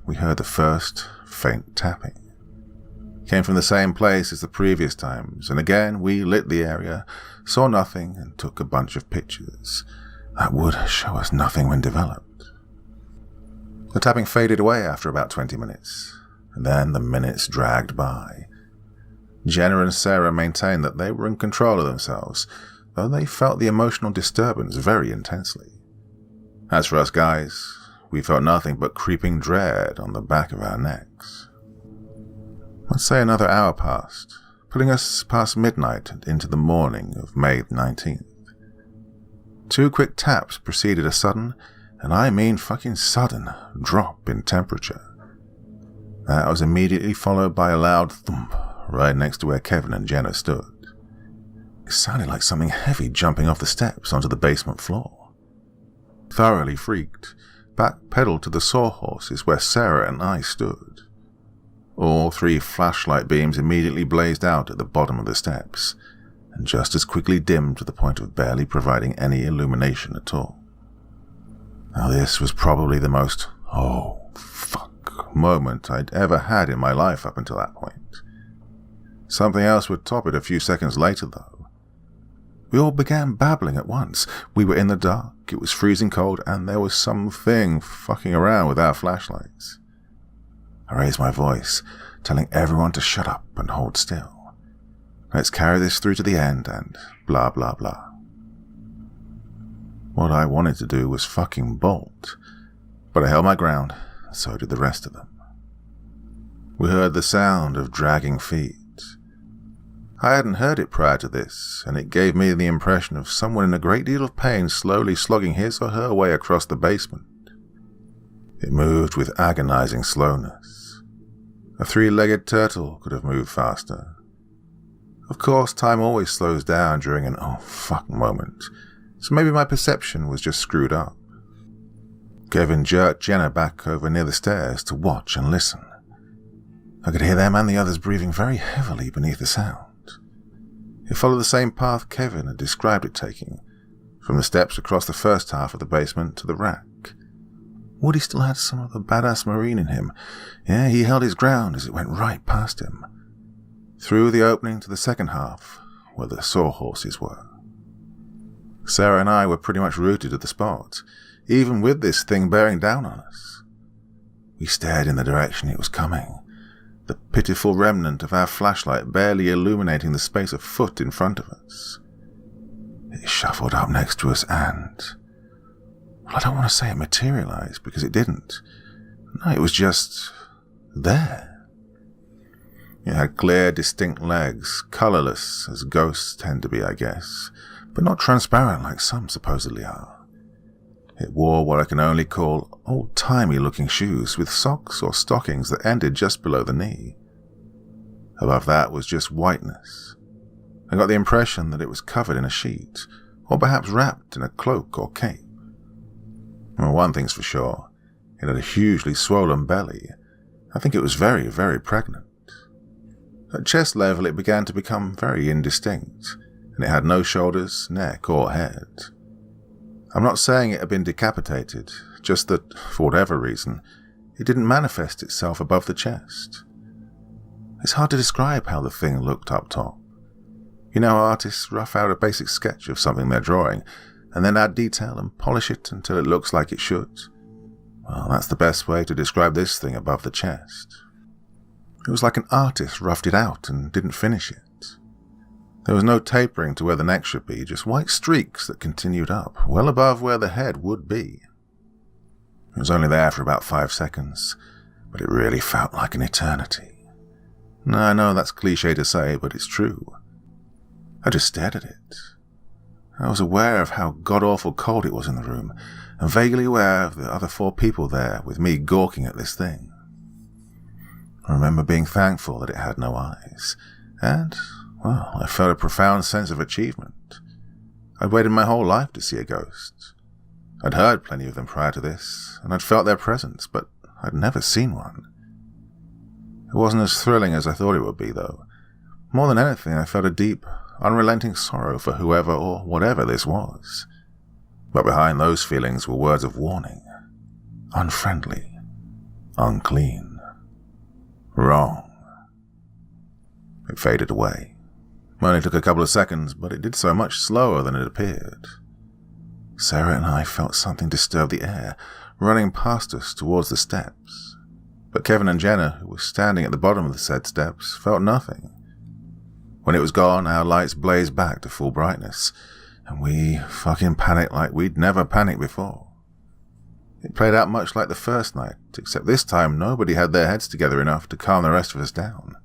we heard the first faint tapping. It came from the same place as the previous times, and again we lit the area, saw nothing, and took a bunch of pictures that would show us nothing when developed. The tapping faded away after about 20 minutes, and then the minutes dragged by. Jenna and Sarah maintained that they were in control of themselves, though they felt the emotional disturbance very intensely. As for us guys, we felt nothing but creeping dread on the back of our necks. Let's say another hour passed, putting us past midnight and into the morning of May 19th. 2 quick taps preceded a sudden, and I mean fucking sudden, drop in temperature. That was immediately followed by a loud thump right next to where Kevin and Jenna stood. It sounded like something heavy jumping off the steps onto the basement floor. Thoroughly freaked, backpedaled to the sawhorses where Sarah and I stood. All 3 flashlight beams immediately blazed out at the bottom of the steps, and just as quickly dimmed to the point of barely providing any illumination at all. Now this was probably the most, oh fuck, moment I'd ever had in my life up until that point. Something else would top it a few seconds later though. We all began babbling at once. We were in the dark, it was freezing cold, and there was something fucking around with our flashlights. I raised my voice, telling everyone to shut up and hold still. Let's carry this through to the end and blah blah blah. What I wanted to do was fucking bolt, but I held my ground, and so did the rest of them. We heard the sound of dragging feet. I hadn't heard it prior to this, and it gave me the impression of someone in a great deal of pain slowly slogging his or her way across the basement. It moved with agonizing slowness. A 3-legged turtle could have moved faster. Of course, time always slows down during an oh fuck moment, so maybe my perception was just screwed up. Kevin jerked Jenna back over near the stairs to watch and listen. I could hear them and the others breathing very heavily beneath the sound. It followed the same path Kevin had described it taking, from the steps across the first half of the basement to the rack. Woody still had some of the badass Marine in him. Yeah, he held his ground as it went right past him, through the opening to the second half, where the sawhorses were. Sarah and I were pretty much rooted to the spot, even with this thing bearing down on us. We stared in the direction it was coming, the pitiful remnant of our flashlight barely illuminating the space a foot in front of us. It shuffled up next to us and... well, I don't want to say it materialized, because it didn't. No, it was just... there. It had clear, distinct legs, colorless, as ghosts tend to be, I guess, but not transparent like some supposedly are. It wore what I can only call old-timey looking shoes with socks or stockings that ended just below the knee. Above that was just whiteness. I got the impression that it was covered in a sheet, or perhaps wrapped in a cloak or cape. Well, one thing's for sure, it had a hugely swollen belly. I think it was very, very pregnant. At chest level it began to become very indistinct, and it had no shoulders, neck, or head. I'm not saying it had been decapitated, just that, for whatever reason, it didn't manifest itself above the chest. It's hard to describe how the thing looked up top. You know how artists rough out a basic sketch of something they're drawing, and then add detail and polish it until it looks like it should? Well, that's the best way to describe this thing above the chest. It was like an artist roughed it out and didn't finish it. There was no tapering to where the neck should be, just white streaks that continued up, well above where the head would be. It was only there for about 5 seconds, but it really felt like an eternity. I know that's cliche to say, but it's true. I just stared at it. I was aware of how god-awful cold it was in the room, and vaguely aware of the other 4 people there with me gawking at this thing. I remember being thankful that it had no eyes, and, well, I felt a profound sense of achievement. I'd waited my whole life to see a ghost. I'd heard plenty of them prior to this, and I'd felt their presence, but I'd never seen one. It wasn't as thrilling as I thought it would be, though. More than anything, I felt a deep, unrelenting sorrow for whoever or whatever this was. But behind those feelings were words of warning. Unfriendly. Unclean. Wrong. It faded away. It only took a couple of seconds, but it did so much slower than it appeared. Sarah and I felt something disturb the air, running past us towards the steps. But Kevin and Jenna, who were standing at the bottom of the said steps, felt nothing. When it was gone, our lights blazed back to full brightness, and we fucking panicked like we'd never panicked before. It played out much like the first night, except this time nobody had their heads together enough to calm the rest of us down.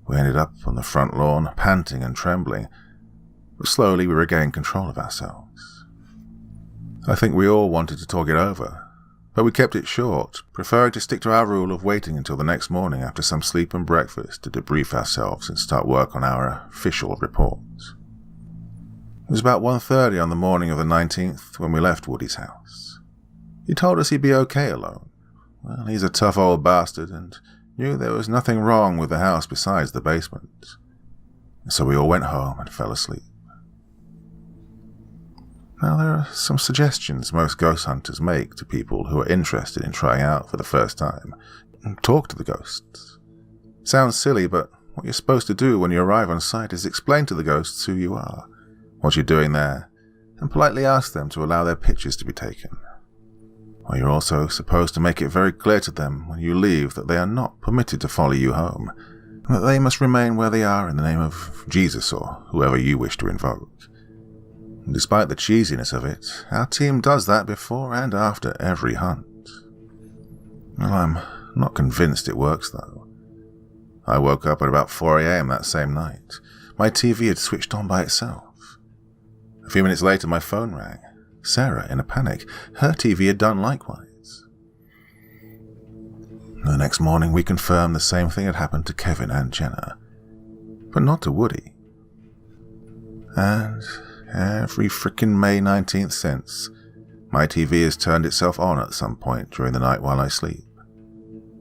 We ended up on the front lawn, panting and trembling, but slowly we regained control of ourselves. I think we all wanted to talk it over, but we kept it short, preferring to stick to our rule of waiting until the next morning after some sleep and breakfast to debrief ourselves and start work on our official report. It was about 1:30 on the morning of the 19th when we left Woody's house. He told us he'd be okay alone. Well, he's a tough old bastard and knew there was nothing wrong with the house besides the basement. So we all went home and fell asleep. Now, there are some suggestions most ghost hunters make to people who are interested in trying out for the first time. Talk to the ghosts. Sounds silly, but what you're supposed to do when you arrive on site is explain to the ghosts who you are, what you're doing there, and politely ask them to allow their pictures to be taken. Or you're also supposed to make it very clear to them when you leave that they are not permitted to follow you home, and that they must remain where they are in the name of Jesus or whoever you wish to invoke. Despite the cheesiness of it, our team does that before and after every hunt. Well, I'm not convinced it works, though. I woke up at about 4 a.m. that same night. My TV had switched on by itself. A few minutes later, my phone rang. Sarah, in a panic, her TV had done likewise. The next morning, we confirmed the same thing had happened to Kevin and Jenna, but not to Woody. And every frickin' May 19th since, my TV has turned itself on at some point during the night while I sleep.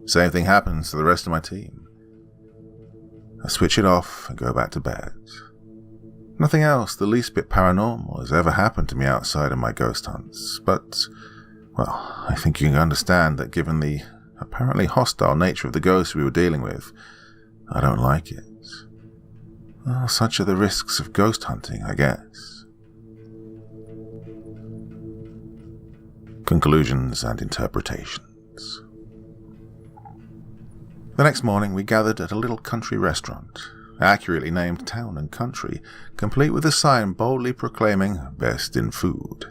Same thing happens to the rest of my team. I switch it off and go back to bed. Nothing else the least bit paranormal has ever happened to me outside of my ghost hunts, but, well, I think you can understand that given the apparently hostile nature of the ghosts we were dealing with, I don't like it. Well, such are the risks of ghost hunting, I guess. Conclusions and interpretations. The next morning we gathered at a little country restaurant, accurately named Town and Country, complete with a sign boldly proclaiming Best in Food.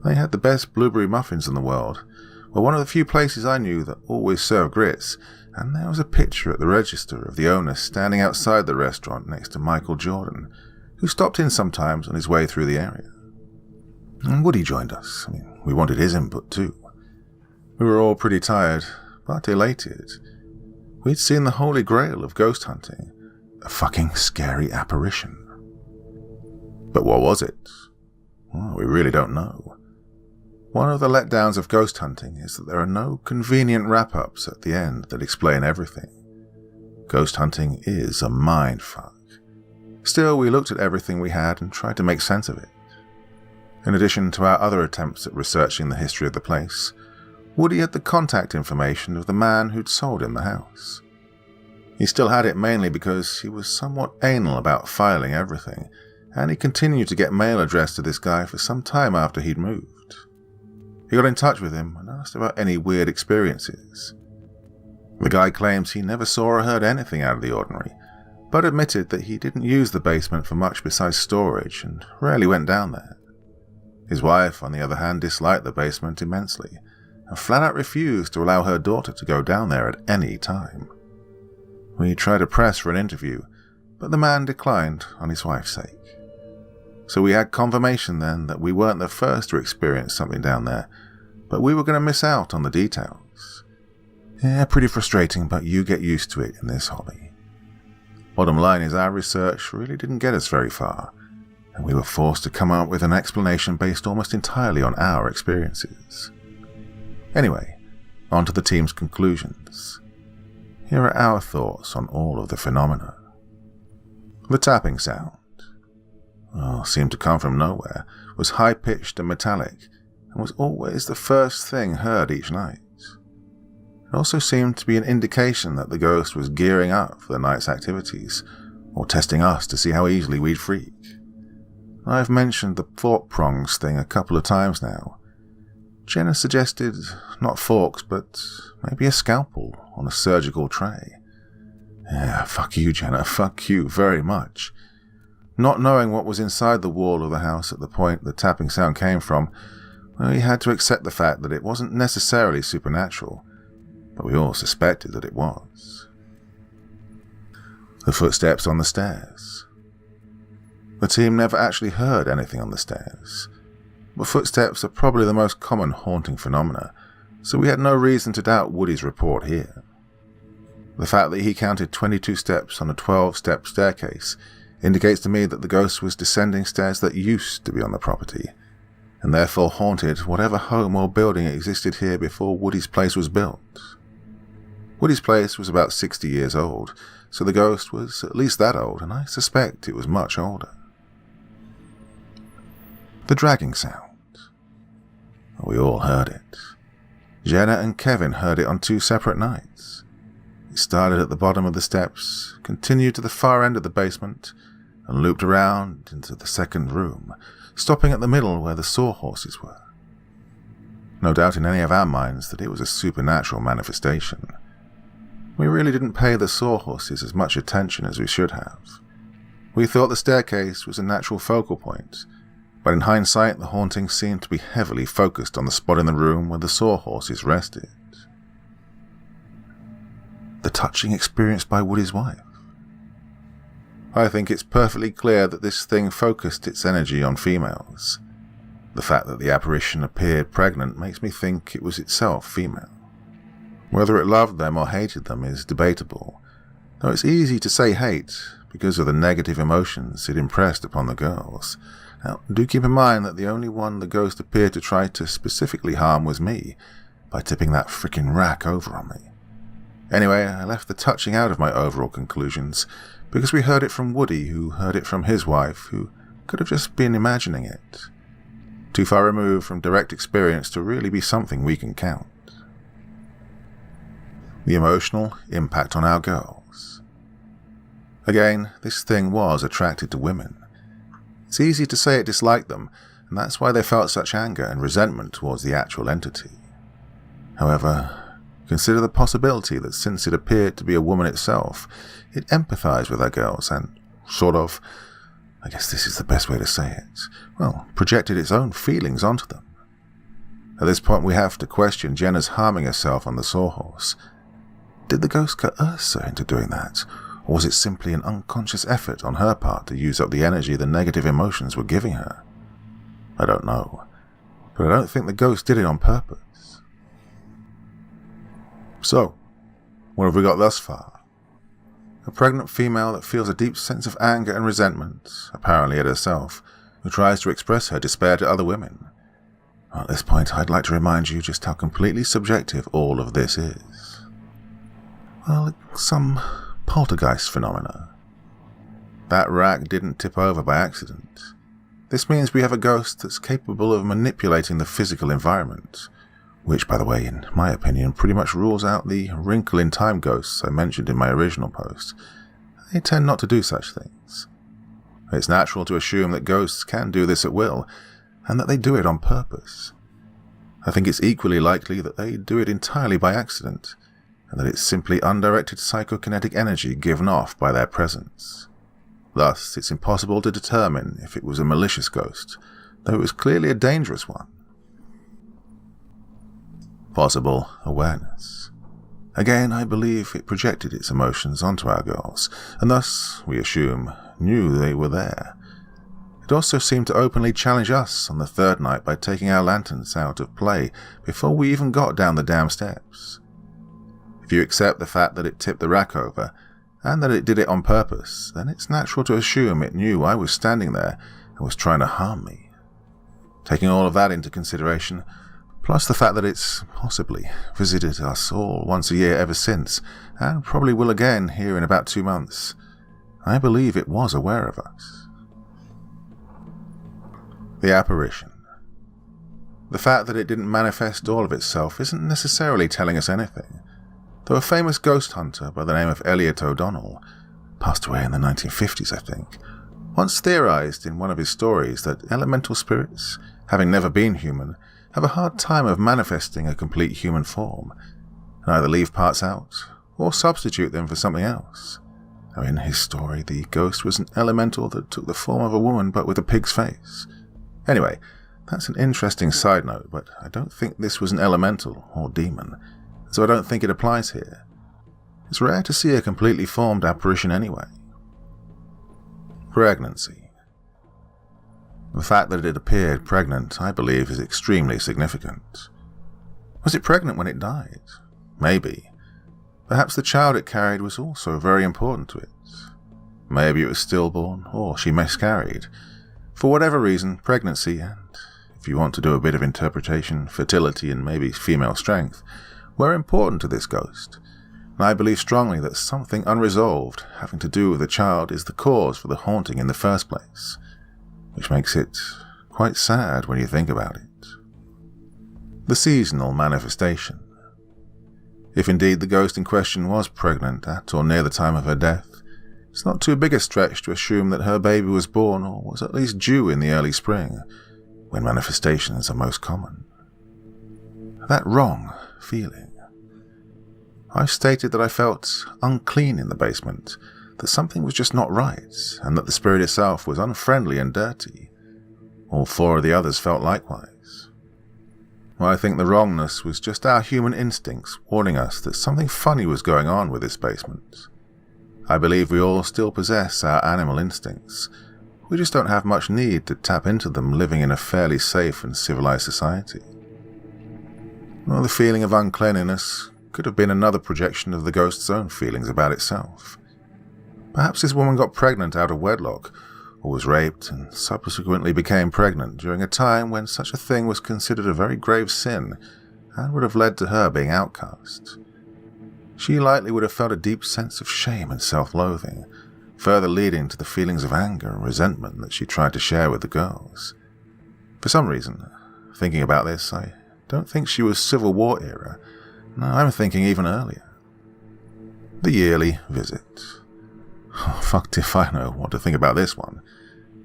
They had the best blueberry muffins in the world, were one of the few places I knew that always served grits, and there was a picture at the register of the owner standing outside the restaurant next to Michael Jordan, who stopped in sometimes on his way through the area. And Woody joined us. We wanted his input too. We were all pretty tired, but elated. We'd seen the holy grail of ghost hunting, a fucking scary apparition. But what was it? Well, we really don't know. One of the letdowns of ghost hunting is that there are no convenient wrap-ups at the end that explain everything. Ghost hunting is a mindfuck. Still, we looked at everything we had and tried to make sense of it. In addition to our other attempts at researching the history of the place, Woody had the contact information of the man who'd sold him the house. He still had it mainly because he was somewhat anal about filing everything, and he continued to get mail addressed to this guy for some time after he'd moved. He got in touch with him and asked about any weird experiences. The guy claims he never saw or heard anything out of the ordinary, but admitted that he didn't use the basement for much besides storage and rarely went down there. His wife, on the other hand, disliked the basement immensely, and flat out refused to allow her daughter to go down there at any time. We tried to press for an interview, but the man declined on his wife's sake. So we had confirmation then that we weren't the first to experience something down there, but we were going to miss out on the details. Yeah, pretty frustrating, but you get used to it in this hobby. Bottom line is our research really didn't get us very far, and we were forced to come up with an explanation based almost entirely on our experiences. Anyway, on to the team's conclusions. Here are our thoughts on all of the phenomena. The tapping sound, seemed to come from nowhere, was high-pitched and metallic, and was always the first thing heard each night. It also seemed to be an indication that the ghost was gearing up for the night's activities, or testing us to see how easily we'd freak. I've mentioned the fork prongs thing a couple of times now. Jenna suggested not forks, but maybe a scalpel on a surgical tray. Yeah, fuck you, Jenna, fuck you very much. Not knowing what was inside the wall of the house at the point the tapping sound came from, we had to accept the fact that it wasn't necessarily supernatural, but we all suspected that it was. The footsteps on the stairs. The team never actually heard anything on the stairs, but footsteps are probably the most common haunting phenomena, so we had no reason to doubt Woody's report here. The fact that he counted 22 steps on a 12-step staircase indicates to me that the ghost was descending stairs that used to be on the property, and therefore haunted whatever home or building existed here before Woody's place was built. Woody's place was about 60 years old, so the ghost was at least that old, and I suspect it was much older. The dragging sound. We all heard it. Jenna and Kevin heard it on 2 separate nights. It started at the bottom of the steps, continued to the far end of the basement, and looped around into the second room, stopping at the middle where the sawhorses were. No doubt in any of our minds that it was a supernatural manifestation. We really didn't pay the sawhorses as much attention as we should have. We thought the staircase was a natural focal point, but in hindsight the haunting seemed to be heavily focused on the spot in the room where the sawhorses rested. The touching experienced by Woody's wife. I think it's perfectly clear that this thing focused its energy on females. The fact that the apparition appeared pregnant makes me think it was itself female. Whether it loved them or hated them is debatable, though it's easy to say hate because of the negative emotions it impressed upon the girls. Now, do keep in mind that the only one the ghost appeared to try to specifically harm was me, by tipping that frickin' rack over on me. Anyway, I left the touching out of my overall conclusions, because we heard it from Woody, who heard it from his wife, who could have just been imagining it. Too far removed from direct experience to really be something we can count. The emotional impact on our girls. Again, this thing was attracted to women. It's easy to say it disliked them, and that's why they felt such anger and resentment towards the actual entity. However, consider the possibility that since it appeared to be a woman itself, it empathized with our girls and I guess this is the best way to say it, projected its own feelings onto them. At this point we have to question Jenna's harming herself on the sawhorse. Did the ghost coerce her into doing that, or was it simply an unconscious effort on her part to use up the energy the negative emotions were giving her? I don't know, but I don't think the ghost did it on purpose. So, what have we got thus far? A pregnant female that feels a deep sense of anger and resentment, apparently at herself, who tries to express her despair to other women. At this point, I'd like to remind you just how completely subjective all of this is. Well, some poltergeist phenomena. That rack didn't tip over by accident. This means we have a ghost that's capable of manipulating the physical environment, which, by the way, in my opinion, pretty much rules out the wrinkle-in-time ghosts I mentioned in my original post. They tend not to do such things. It's natural to assume that ghosts can do this at will, and that they do it on purpose. I think it's equally likely that they do it entirely by accident, and that it's simply undirected psychokinetic energy given off by their presence. Thus, it's impossible to determine if it was a malicious ghost, though it was clearly a dangerous one. possible awareness. Again, I believe it projected its emotions onto our girls, and thus, we assume, knew they were there. It also seemed to openly challenge us on the third night by taking our lanterns out of play before we even got down the damn steps. If you accept the fact that it tipped the rack over, and that it did it on purpose, then it's natural to assume it knew I was standing there and was trying to harm me. Taking all of that into consideration, plus the fact that it's possibly visited us all once a year ever since, and probably will again here in about 2 months, I believe it was aware of us. The apparition. The fact that it didn't manifest all of itself isn't necessarily telling us anything, though a famous ghost hunter by the name of Elliot O'Donnell, passed away in the 1950s I think, once theorized in one of his stories that elemental spirits, having never been human, have a hard time of manifesting a complete human form, and either leave parts out, or substitute them for something else. Now in his story, the ghost was an elemental that took the form of a woman but with a pig's face. Anyway, that's an interesting side note, but I don't think this was an elemental or demon, so I don't think it applies here. It's rare to see a completely formed apparition anyway. Pregnancy. The fact that it appeared pregnant, I believe, is extremely significant. Was it pregnant when it died? Maybe. Perhaps the child it carried was also very important to it. Maybe it was stillborn, or she miscarried. For whatever reason, pregnancy and, if you want to do a bit of interpretation, fertility and maybe female strength, were important to this ghost, and I believe strongly that something unresolved having to do with the child is the cause for the haunting in the first place, which makes it quite sad when you think about it. The seasonal manifestation. If indeed the ghost in question was pregnant at or near the time of her death, it's not too big a stretch to assume that her baby was born or was at least due in the early spring, when manifestations are most common. That wrong feeling. I stated that I felt unclean in the basement, that something was just not right, and that the spirit itself was unfriendly and dirty. All 4 of the others felt likewise. Well, I think the wrongness was just our human instincts warning us that something funny was going on with this basement. I believe we all still possess our animal instincts. We just don't have much need to tap into them living in a fairly safe and civilized society. Well, the feeling of uncleanliness could have been another projection of the ghost's own feelings about itself. Perhaps this woman got pregnant out of wedlock, or was raped and subsequently became pregnant during a time when such a thing was considered a very grave sin and would have led to her being outcast. She likely would have felt a deep sense of shame and self-loathing, further leading to the feelings of anger and resentment that she tried to share with the girls. For some reason, thinking about this, I don't think she was Civil War era. No, I'm thinking even earlier. The yearly visit. Oh, fucked if I know what to think about this one.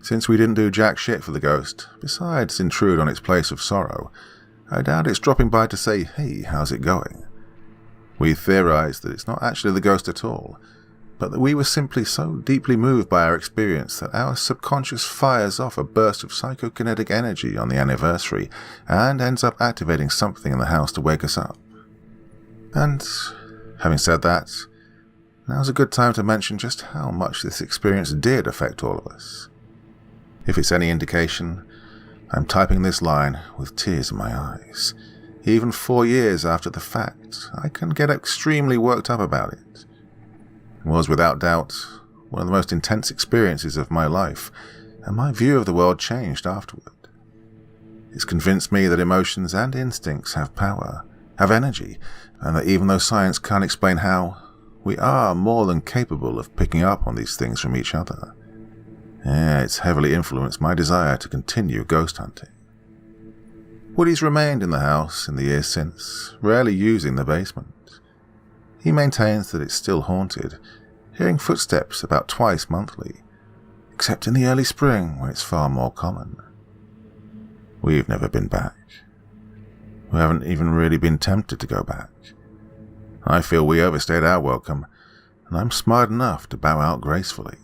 Since we didn't do jack shit for the ghost, besides intrude on its place of sorrow, I doubt it's dropping by to say, hey, how's it going? We theorized that it's not actually the ghost at all, but that we were simply so deeply moved by our experience that our subconscious fires off a burst of psychokinetic energy on the anniversary and ends up activating something in the house to wake us up. And, having said that, now's a good time to mention just how much this experience did affect all of us. If it's any indication, I'm typing this line with tears in my eyes. Even 4 years after the fact, I can get extremely worked up about it. It was without doubt one of the most intense experiences of my life, and my view of the world changed afterward. It's convinced me that emotions and instincts have power, have energy, and that even though science can't explain how, we are more than capable of picking up on these things from each other. Yeah, it's heavily influenced my desire to continue ghost hunting. Woody's remained in the house in the years since, rarely using the basement. He maintains that it's still haunted, hearing footsteps about twice monthly, except in the early spring when it's far more common. We've never been back. We haven't even really been tempted to go back. I feel we overstayed our welcome, and I'm smart enough to bow out gracefully.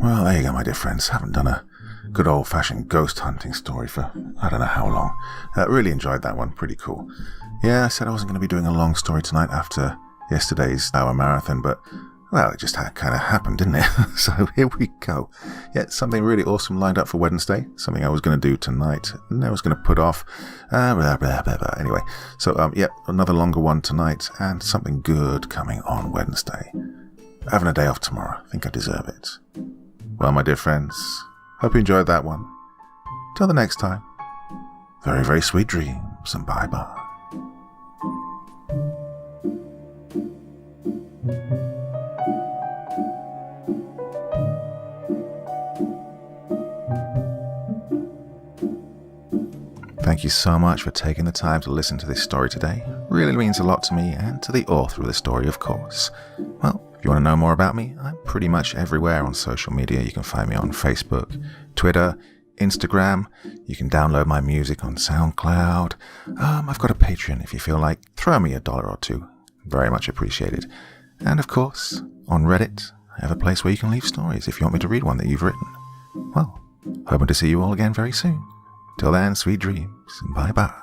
Well, there you go, my dear friends. Haven't done a good old-fashioned ghost hunting story for I don't know how long. Really enjoyed that one. Pretty cool. Yeah, I said I wasn't going to be doing a long story tonight after yesterday's hour marathon, but, well, it just kind of happened, didn't it? So here we go. Yeah, something really awesome lined up for Wednesday. Something I was going to do tonight, and I was going to put off. Anyway, so, yeah, another longer one tonight, and something good coming on Wednesday. Having a day off tomorrow. I think I deserve it. Well, my dear friends, hope you enjoyed that one. Till the next time, very, very sweet dreams, and bye-bye. Thank you so much for taking the time to listen to this story today. Really means a lot to me and to the author of the story, of course. Well, if you want to know more about me, I'm pretty much everywhere on social media. You can find me on Facebook, Twitter, Instagram. You can download my music on SoundCloud. I've got a Patreon if you feel like. Throw me $1 or $2. Very much appreciated. And of course, on Reddit, I have a place where you can leave stories if you want me to read one that you've written. Well, hoping to see you all again very soon. Till then, sweet dreams, and bye-bye.